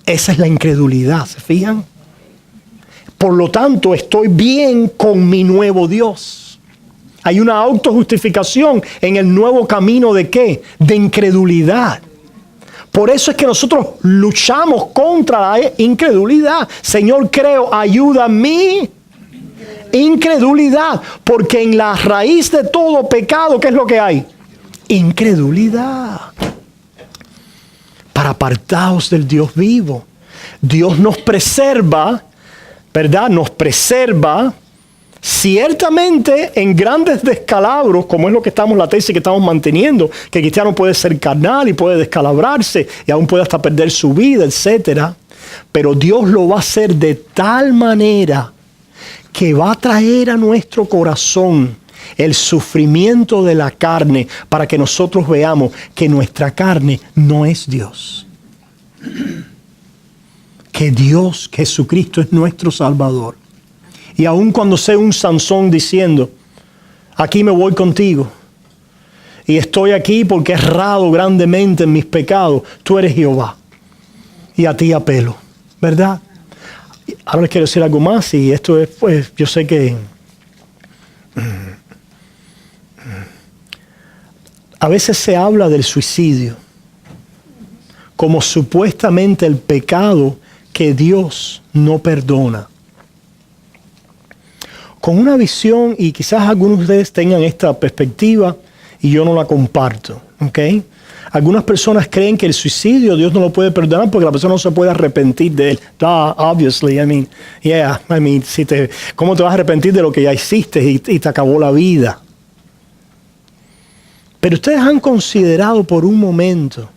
Esa es la incredulidad, ¿se fijan? Por lo tanto, estoy bien con mi nuevo Dios. Hay una autojustificación en el nuevo camino ¿de qué? De incredulidad. Por eso es que nosotros luchamos contra la incredulidad. Señor, creo, ayuda a mi incredulidad. Porque en la raíz de todo pecado, ¿qué es lo que hay? Incredulidad. Para apartados del Dios vivo. Dios nos preserva, ¿verdad? Nos preserva ciertamente en grandes descalabros, como es lo que estamos, la tesis que estamos manteniendo, que el cristiano puede ser carnal y puede descalabrarse y aún puede hasta perder su vida, etcétera. Pero Dios lo va a hacer de tal manera que va a traer a nuestro corazón el sufrimiento de la carne para que nosotros veamos que nuestra carne no es Dios. Que Dios, Jesucristo es nuestro Salvador. Y aun cuando sea un Sansón diciendo, aquí me voy contigo, y estoy aquí porque he errado grandemente en mis pecados, tú eres Jehová, y a ti apelo, ¿verdad? Ahora les quiero decir algo más, y esto es, pues, yo sé que a veces se habla del suicidio como supuestamente el pecado que Dios no perdona. Con una visión, y quizás algunos de ustedes tengan esta perspectiva y yo no la comparto, ¿ok? Algunas personas creen que el suicidio Dios no lo puede perdonar porque la persona no se puede arrepentir de él. Obviously, ¿cómo te vas a arrepentir de lo que ya hiciste y te acabó la vida? Pero ustedes han considerado por un momento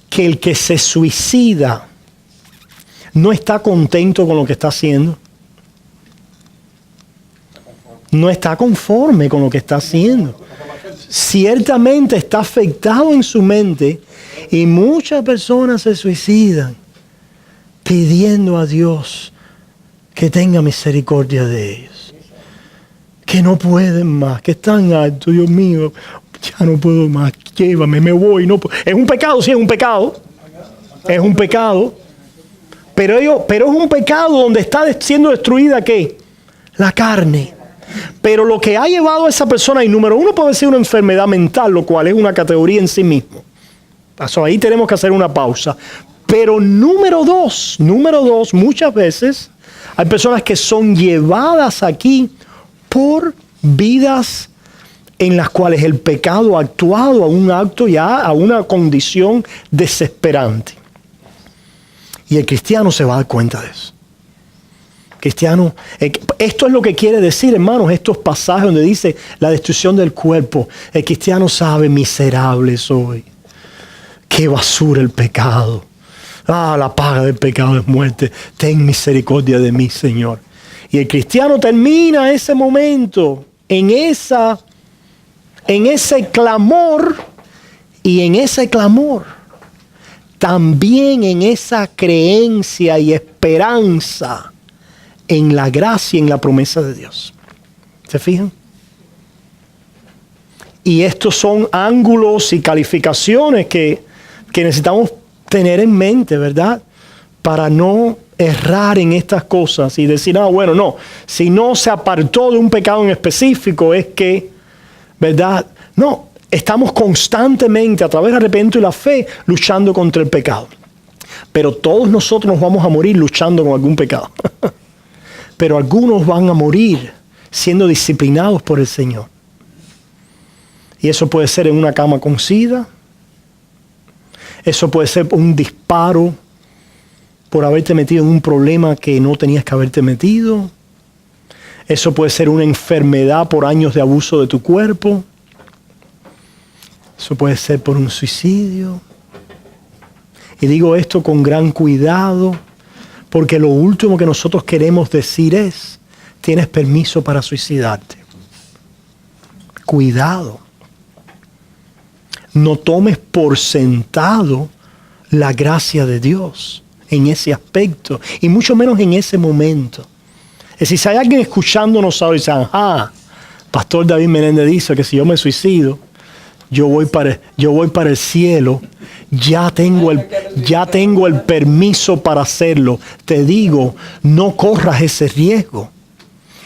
que el que se suicida no está contento con lo que está haciendo. No está conforme con lo que está haciendo. Ciertamente está afectado en su mente y muchas personas se suicidan pidiendo a Dios que tenga misericordia de ellos. Que no pueden más, que están alto, Dios mío, ya no puedo más, llévame, me voy. No puedo. Es un pecado, sí, es un pecado. Es un pecado. Pero es un pecado donde está siendo destruida, ¿qué? La carne. Pero lo que ha llevado a esa persona, y número uno puede ser una enfermedad mental, lo cual es una categoría en sí mismo. Ahí tenemos que hacer una pausa. Pero número dos, muchas veces hay personas que son llevadas aquí por vidas en las cuales el pecado ha actuado a un acto ya, a una condición desesperante. Y el cristiano se va a dar cuenta de eso. Cristiano, esto es lo que quiere decir, hermanos, estos pasajes donde dice la destrucción del cuerpo. El cristiano sabe, miserable soy. Qué basura el pecado. La paga del pecado es muerte. Ten misericordia de mí, Señor. Y el cristiano termina ese momento en ese clamor, y en ese clamor también en esa creencia y esperanza en la gracia y en la promesa de Dios. ¿Se fijan? Y estos son ángulos y calificaciones que necesitamos tener en mente, ¿verdad? Para no errar en estas cosas y decir, bueno, no, si no se apartó de un pecado en específico es que ¿verdad? No, estamos constantemente a través del arrepentimiento y la fe luchando contra el pecado. Pero todos nosotros nos vamos a morir luchando con algún pecado. Pero algunos van a morir siendo disciplinados por el Señor. Y eso puede ser en una cama con sida. Eso puede ser un disparo por haberte metido en un problema que no tenías que haberte metido. Eso puede ser una enfermedad por años de abuso de tu cuerpo. Eso puede ser por un suicidio. Y digo esto con gran cuidado, porque lo último que nosotros queremos decir es: tienes permiso para suicidarte. Cuidado. No tomes por sentado la gracia de Dios en ese aspecto, y mucho menos en ese momento. Es decir, si hay alguien escuchándonos ahora y dice: ajá, Pastor David Menéndez dice que si yo me suicido, yo voy para el cielo, ya tengo el permiso para hacerlo. Te digo, no corras ese riesgo.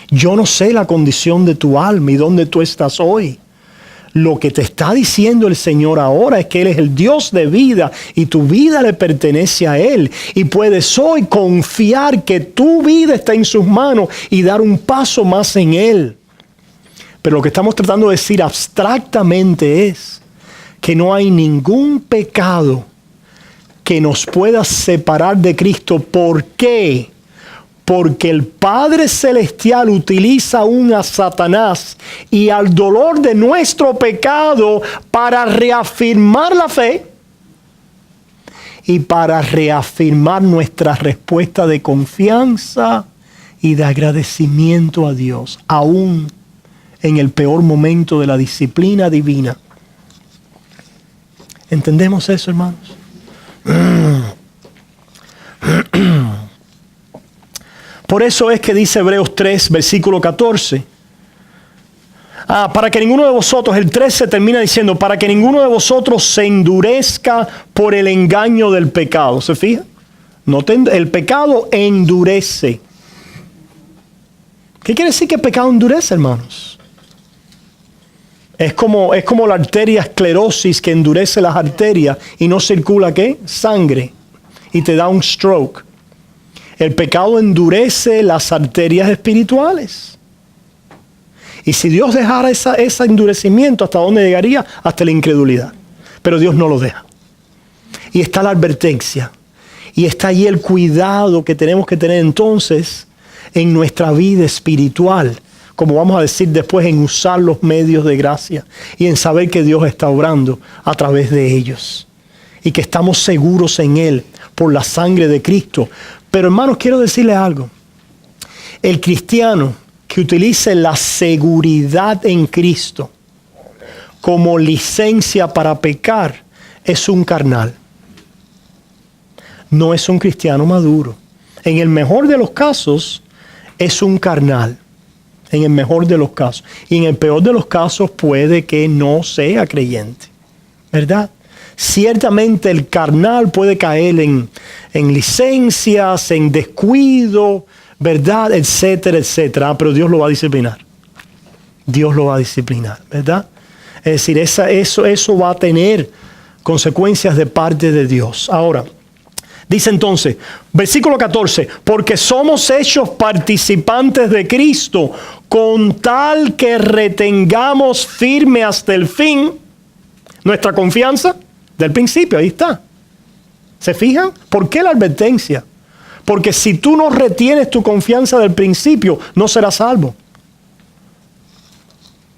Yo no sé la condición de tu alma y dónde tú estás hoy. Lo que te está diciendo el Señor ahora es que Él es el Dios de vida y tu vida le pertenece a Él. Y puedes hoy confiar que tu vida está en sus manos y dar un paso más en Él. Pero lo que estamos tratando de decir abstractamente es que no hay ningún pecado que nos pueda separar de Cristo. ¿Por qué? Porque el Padre Celestial utiliza aún a Satanás y al dolor de nuestro pecado para reafirmar la fe y para reafirmar nuestra respuesta de confianza y de agradecimiento a Dios, aún en el peor momento de la disciplina divina. ¿Entendemos eso, hermanos? Por eso es que dice Hebreos 3, versículo 14. Para que ninguno de vosotros, el 13 termina diciendo, para que ninguno de vosotros se endurezca por el engaño del pecado. ¿Se fija? El pecado endurece. ¿Qué quiere decir que el pecado endurece, hermanos? Es como la arteria esclerosis que endurece las arterias y no circula, ¿qué? Sangre. Y te da un stroke. El pecado endurece las arterias espirituales. Y si Dios dejara ese endurecimiento, ¿hasta dónde llegaría? Hasta la incredulidad. Pero Dios no lo deja. Y está la advertencia. Y está allí el cuidado que tenemos que tener entonces en nuestra vida espiritual. Como vamos a decir después, en usar los medios de gracia. Y en saber que Dios está obrando a través de ellos. Y que estamos seguros en Él por la sangre de Cristo. Pero hermanos, quiero decirles algo. El cristiano que utilice la seguridad en Cristo como licencia para pecar es un carnal. No es un cristiano maduro. En el mejor de los casos es un carnal. En el mejor de los casos. Y en el peor de los casos puede que no sea creyente. ¿Verdad? Ciertamente el carnal puede caer en licencias, en descuido, ¿verdad? Etcétera, etcétera. Pero Dios lo va a disciplinar. Dios lo va a disciplinar, ¿verdad? Es decir, eso va a tener consecuencias de parte de Dios. Ahora, dice entonces, versículo 14, porque somos hechos participantes de Cristo, con tal que retengamos firme hasta el fin nuestra confianza del principio. Ahí está. ¿Se fijan? ¿Por qué la advertencia? Porque si tú no retienes tu confianza del principio, no serás salvo.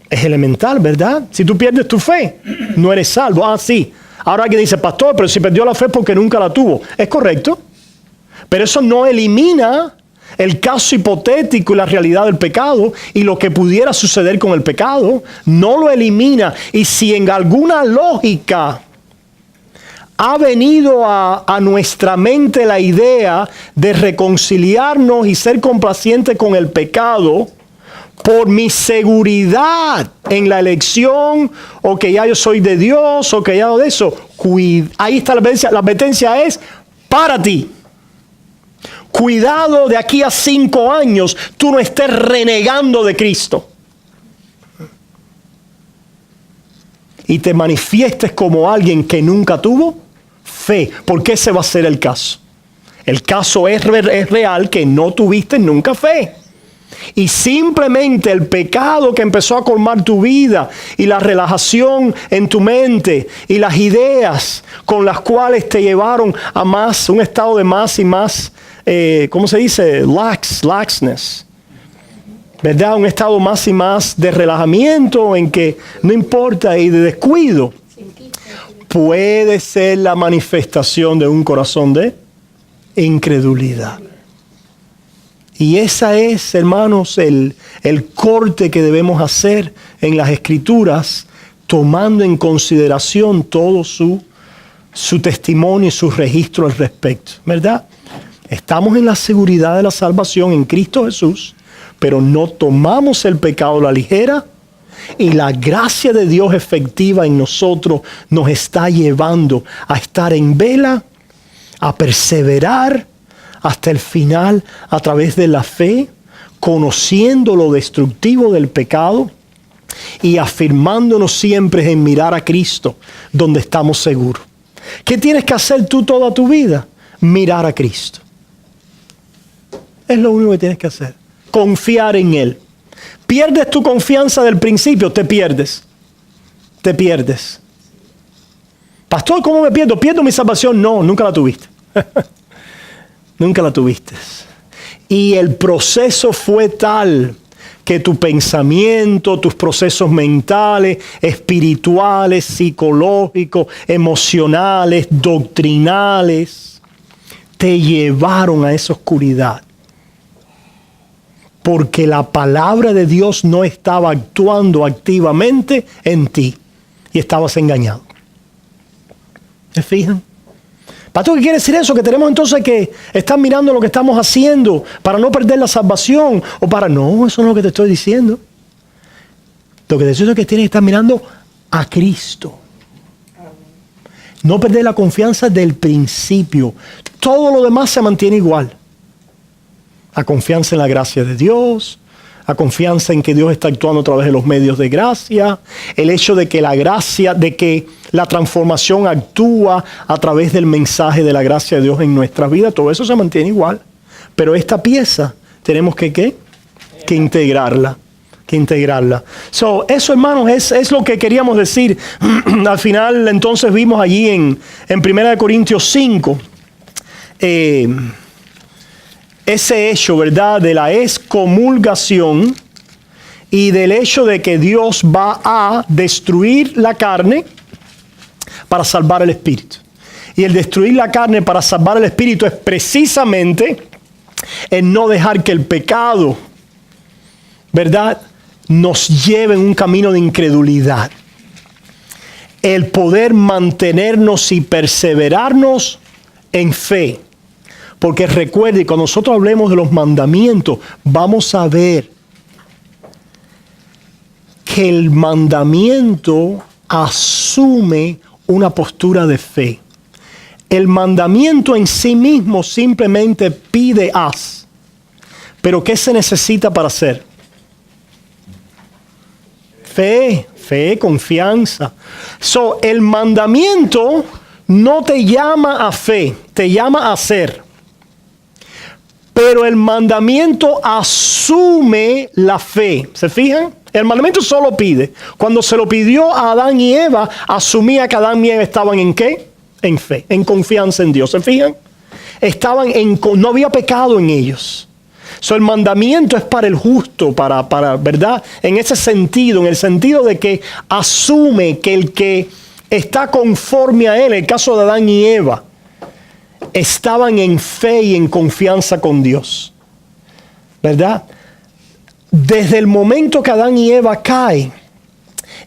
Es elemental, ¿verdad? Si tú pierdes tu fe, no eres salvo. Sí. Ahora alguien dice, pastor, pero si perdió la fe porque nunca la tuvo. Es correcto. Pero eso no elimina el caso hipotético y la realidad del pecado y lo que pudiera suceder con el pecado. No lo elimina. Y si en alguna lógica ha venido a nuestra mente la idea de reconciliarnos y ser complacientes con el pecado por mi seguridad en la elección, o que ya yo soy de Dios, o que ya de eso, ahí está la advertencia. La advertencia es para ti. Cuidado de aquí a 5 años, tú no estés renegando de Cristo. y te manifiestes como alguien que nunca tuvo fe, porque ese va a ser el caso. El caso es real que no tuviste nunca fe. Y simplemente el pecado que empezó a colmar tu vida y la relajación en tu mente y las ideas con las cuales te llevaron a un estado de más y más, ¿cómo se dice? Laxness. ¿Verdad? Un estado más y más de relajamiento en que no importa y de descuido. Puede ser la manifestación de un corazón de incredulidad. Y esa es, hermanos, el corte que debemos hacer en las Escrituras, tomando en consideración todo su testimonio y su registro al respecto, ¿verdad? Estamos en la seguridad de la salvación en Cristo Jesús, pero no tomamos el pecado a la ligera, y la gracia de Dios efectiva en nosotros nos está llevando a estar en vela, a perseverar hasta el final a través de la fe, conociendo lo destructivo del pecado y afirmándonos siempre en mirar a Cristo, donde estamos seguros. ¿Qué tienes que hacer tú toda tu vida? Mirar a Cristo. Es lo único que tienes que hacer. Confiar en Él. Pierdes tu confianza del principio, te pierdes. Te pierdes. Pastor, ¿cómo me pierdo? ¿Pierdo mi salvación? No, nunca la tuviste. Nunca la tuviste. Y el proceso fue tal que tu pensamiento, tus procesos mentales, espirituales, psicológicos, emocionales, doctrinales, te llevaron a esa oscuridad. Porque la palabra de Dios no estaba actuando activamente en ti y estabas engañado. ¿Se fijan? Pastor, ¿qué quiere decir eso? Que tenemos entonces que estar mirando lo que estamos haciendo para no perder la salvación o para... No, eso no es lo que te estoy diciendo. Lo que te estoy diciendo es que tienes que estar mirando a Cristo. No perder la confianza del principio. Todo lo demás se mantiene igual. La confianza en la gracia de Dios, la confianza en que Dios está actuando a través de los medios de gracia, el hecho de que la gracia, de que la transformación actúa a través del mensaje de la gracia de Dios en nuestra vida, todo eso se mantiene igual. Pero esta pieza tenemos que integrarla. So, eso, hermanos, es lo que queríamos decir. Al final, entonces, vimos allí en 1 Corintios 5, ese hecho, ¿verdad?, de la excomulgación y del hecho de que Dios va a destruir la carne para salvar el espíritu. Y el destruir la carne para salvar el espíritu es precisamente el no dejar que el pecado, ¿verdad?, nos lleve en un camino de incredulidad. El poder mantenernos y perseverarnos en fe. Porque recuerde, cuando nosotros hablemos de los mandamientos, vamos a ver que el mandamiento asume una postura de fe. El mandamiento en sí mismo simplemente pide haz. Pero ¿qué se necesita para hacer? Fe, confianza. So, el mandamiento no te llama a fe, te llama a hacer. Pero el mandamiento asume la fe. ¿Se fijan? El mandamiento solo pide. Cuando se lo pidió a Adán y Eva, asumía que Adán y Eva estaban ¿en qué? En fe, en confianza en Dios. ¿Se fijan? No había pecado en ellos. So, el mandamiento es para el justo, para, ¿verdad? En ese sentido, en el sentido de que asume que el que está conforme a él, el caso de Adán y Eva, estaban en fe y en confianza con Dios. ¿Verdad? Desde el momento que Adán y Eva caen,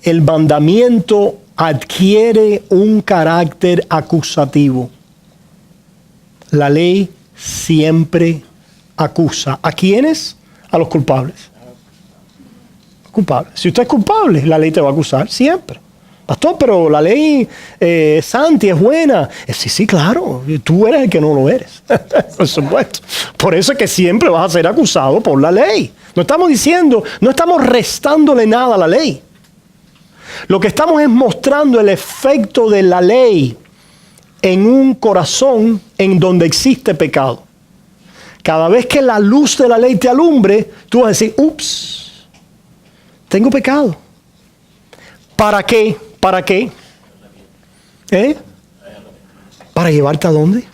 el mandamiento adquiere un carácter acusativo. La ley siempre acusa. ¿A quiénes? A los culpables. Culpables. Si usted es culpable, la ley te va a acusar siempre. Pastor, pero la ley Santi es buena. Sí, claro. Tú eres el que no lo eres. Por supuesto. Por eso es que siempre vas a ser acusado por la ley. No estamos diciendo, no estamos restándole nada a la ley. Lo que estamos es mostrando el efecto de la ley en un corazón en donde existe pecado. Cada vez que la luz de la ley te alumbre, tú vas a decir, ups, tengo pecado. ¿Para qué? ¿Para qué? ¿Para llevarte a dónde?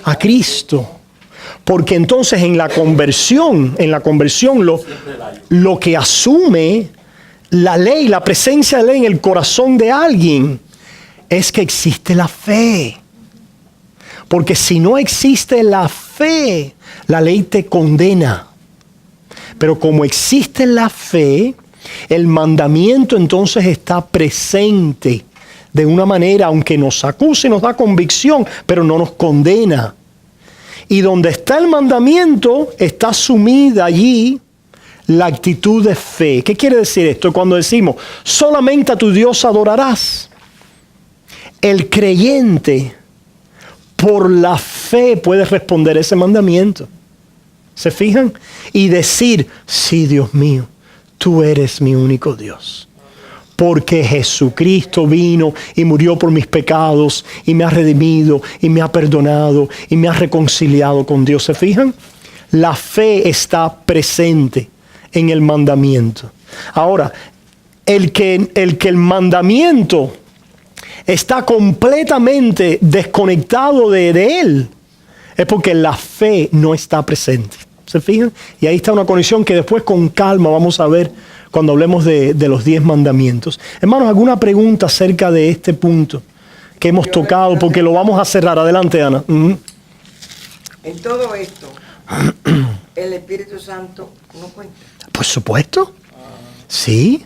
A Cristo. Porque entonces en la conversión lo que asume la ley, la presencia de la ley en el corazón de alguien, es que existe la fe. Porque si no existe la fe, la ley te condena. Pero como existe la fe, el mandamiento entonces está presente de una manera, aunque nos acuse, nos da convicción, pero no nos condena. Y donde está el mandamiento, está sumida allí la actitud de fe. ¿Qué quiere decir esto? Cuando decimos, solamente a tu Dios adorarás. El creyente, por la fe, puede responder ese mandamiento. ¿Se fijan? Y decir, sí, Dios mío, tú eres mi único Dios. Porque Jesucristo vino y murió por mis pecados y me ha redimido y me ha perdonado y me ha reconciliado con Dios. ¿Se fijan? La fe está presente en el mandamiento. Ahora, el que el mandamiento está completamente desconectado de él, es porque la fe no está presente. ¿Se fijan? Y ahí está una conexión que después con calma vamos a ver cuando hablemos de los 10 mandamientos. Hermanos, ¿alguna pregunta acerca de este punto que hemos tocado? Porque lo vamos a cerrar. Adelante, Ana. En todo esto, el Espíritu Santo no cuenta. Por supuesto. Sí.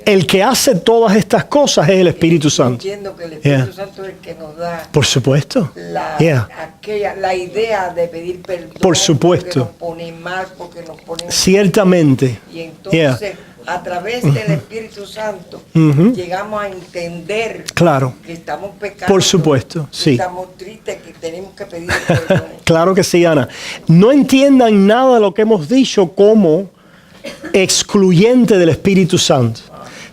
El que hace todas estas cosas es el Espíritu Santo. Entiendo que el Espíritu Santo es el que nos da por supuesto. la idea de pedir perdón. Por supuesto. Porque nos pone mal, porque nos pone... Ciertamente. Y entonces, a través del Espíritu Santo, llegamos a entender que estamos pecando. Por supuesto, sí. Que estamos tristes, que tenemos que pedir perdón. Claro que sí, Ana. No entiendan nada de lo que hemos dicho como excluyente del Espíritu Santo.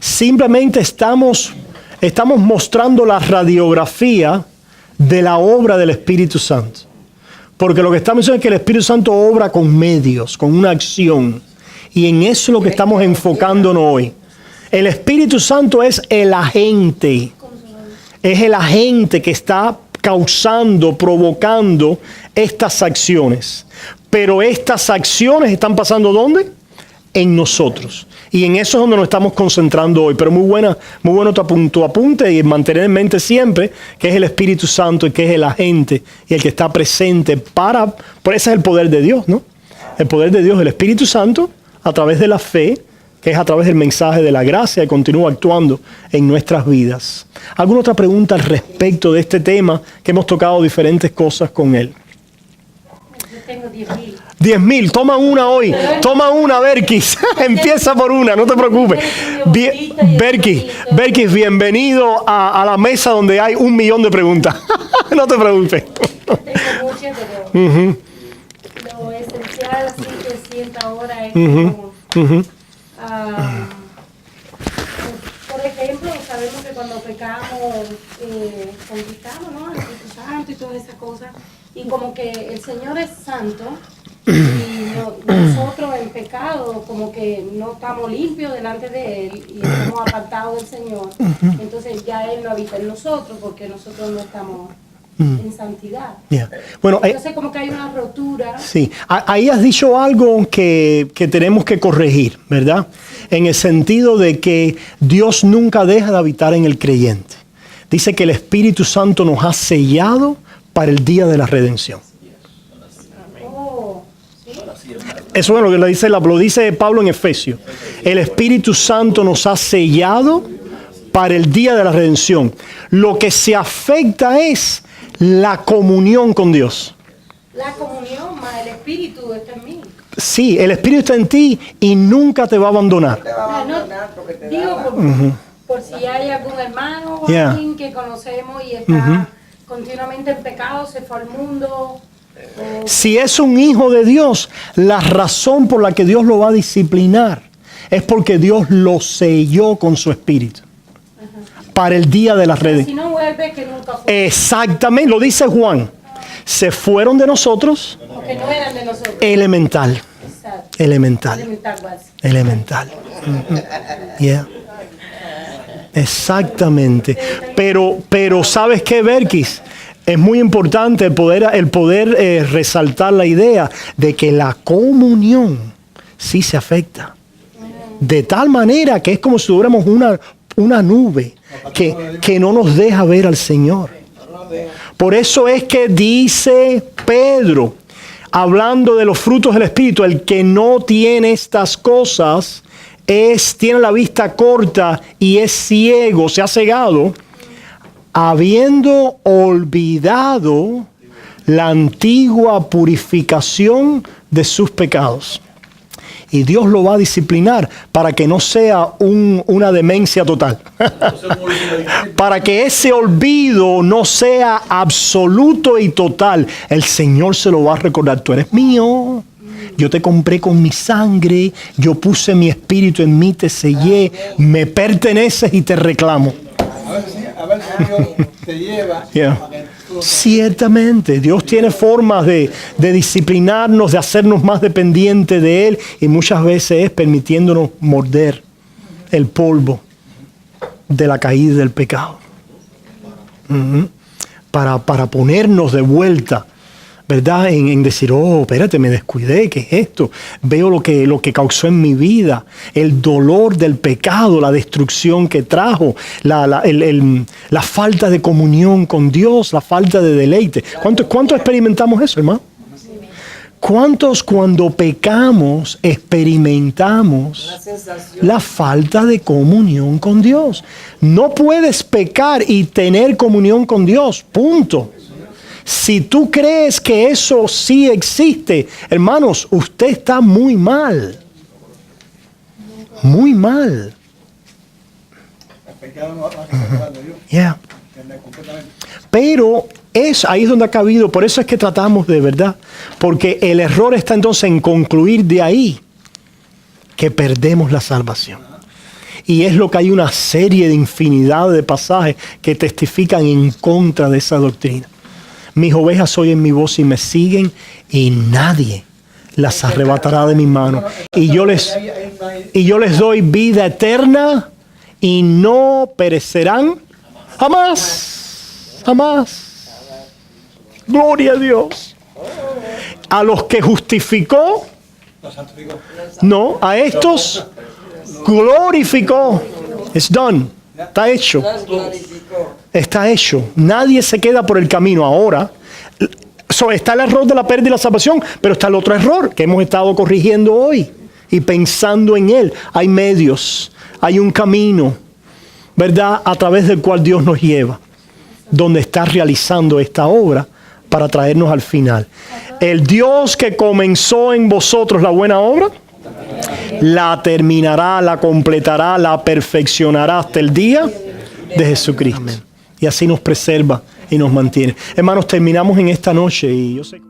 Simplemente estamos mostrando la radiografía de la obra del Espíritu Santo. Porque lo que estamos diciendo es que el Espíritu Santo obra con medios, con una acción. Y en eso es lo que estamos enfocándonos hoy. El Espíritu Santo es el agente. Es el agente que está causando, provocando estas acciones. Pero estas acciones están pasando ¿dónde? En nosotros. Y en eso es donde nos estamos concentrando hoy. Pero muy bueno tu apunte y mantener en mente siempre que es el Espíritu Santo y que es el agente y el que está presente por ese es el poder de Dios, ¿no? El poder de Dios, el Espíritu Santo, a través de la fe, que es a través del mensaje de la gracia que continúa actuando en nuestras vidas. ¿Alguna otra pregunta al respecto de este tema que hemos tocado diferentes cosas con él? Yo tengo 10,000. 10,000, toma una hoy. Toma una, Berkis. Empieza por una, no te preocupes. Berkis, bienvenido a la mesa donde hay 1,000,000 de preguntas. No te preocupes. Tengo muchas, pero lo esencial así que siento ahora es como, por ejemplo, sabemos que cuando pecamos, conquistamos, ¿no? El Espíritu Santo y todas esas cosas. Y como que el Señor es santo y nosotros en pecado como que no estamos limpios delante de Él y estamos apartados del Señor. Entonces ya Él no habita en nosotros porque nosotros no estamos en santidad. Bueno, entonces como que hay una rotura. Sí, ahí has dicho algo que tenemos que corregir, ¿verdad? En el sentido de que Dios nunca deja de habitar en el creyente. Dice que el Espíritu Santo nos ha sellado para el día de la redención. Eso es lo que lo dice Pablo en Efesios. El Espíritu Santo nos ha sellado para el día de la redención. Lo que se afecta es la comunión con Dios. La comunión más el Espíritu está en mí. Sí, el Espíritu está en ti y nunca te va a abandonar. Por si hay algún hermano o alguien que conocemos y está continuamente en pecado, se fue al mundo. Si es un hijo de Dios, la razón por la que Dios lo va a disciplinar es porque Dios lo selló con su Espíritu. para el día de la redención. Si no vuelve, que nunca fue. Exactamente, lo dice Juan. Se fueron de nosotros. Porque no eran de nosotros. Elemental. Exacto. Elemental. Elemental. Yeah. Exactamente. Pero ¿sabes qué, Berkis? Es muy importante el poder resaltar la idea de que la comunión sí se afecta. De tal manera que es como si tuviéramos una nube que no nos deja ver al Señor. Por eso es que dice Pedro, hablando de los frutos del Espíritu, el que no tiene estas cosas tiene la vista corta y es ciego, se ha cegado, habiendo olvidado la antigua purificación de sus pecados. Y Dios lo va a disciplinar para que no sea una demencia total. Para que ese olvido no sea absoluto y total. El Señor se lo va a recordar. Tú eres mío. Yo te compré con mi sangre. Yo puse mi espíritu en mí, te sellé. Me perteneces y te reclamo. A ver si Dios te lleva. Yeah. Ciertamente, Dios tiene formas de disciplinarnos, de hacernos más dependientes de Él, y muchas veces es permitiéndonos morder el polvo de la caída del pecado. Para ponernos de vuelta, ¿verdad? En decir, oh, espérate, me descuidé, ¿qué es esto? Veo lo que causó en mi vida, el dolor del pecado, la destrucción que trajo, la falta de comunión con Dios, la falta de deleite. ¿Cuánto experimentamos eso, hermano? ¿Cuántos cuando pecamos experimentamos la falta de comunión con Dios? No puedes pecar y tener comunión con Dios, punto. Si tú crees que eso sí existe, hermanos, usted está muy mal. Muy mal. Yeah. Pero ahí es donde ha cabido, por eso es que tratamos de verdad. Porque el error está entonces en concluir de ahí que perdemos la salvación. Y es lo que hay una serie de infinidad de pasajes que testifican en contra de esa doctrina. Mis ovejas oyen mi voz y me siguen, y nadie las arrebatará de mis manos. Y yo les doy vida eterna y no perecerán jamás. Jamás. Gloria a Dios. A los que justificó, no, a estos glorificó. It's done. Está hecho. Está hecho. Nadie se queda por el camino ahora. Está el error de la pérdida y la salvación, pero está el otro error que hemos estado corrigiendo hoy y pensando en él. Hay medios, hay un camino, ¿verdad?, a través del cual Dios nos lleva, donde está realizando esta obra para traernos al final. El Dios que comenzó en vosotros la buena obra, la terminará, la completará, la perfeccionará hasta el día de Jesucristo. Amén. Y así nos preserva y nos mantiene. Hermanos, terminamos en esta noche y yo sé...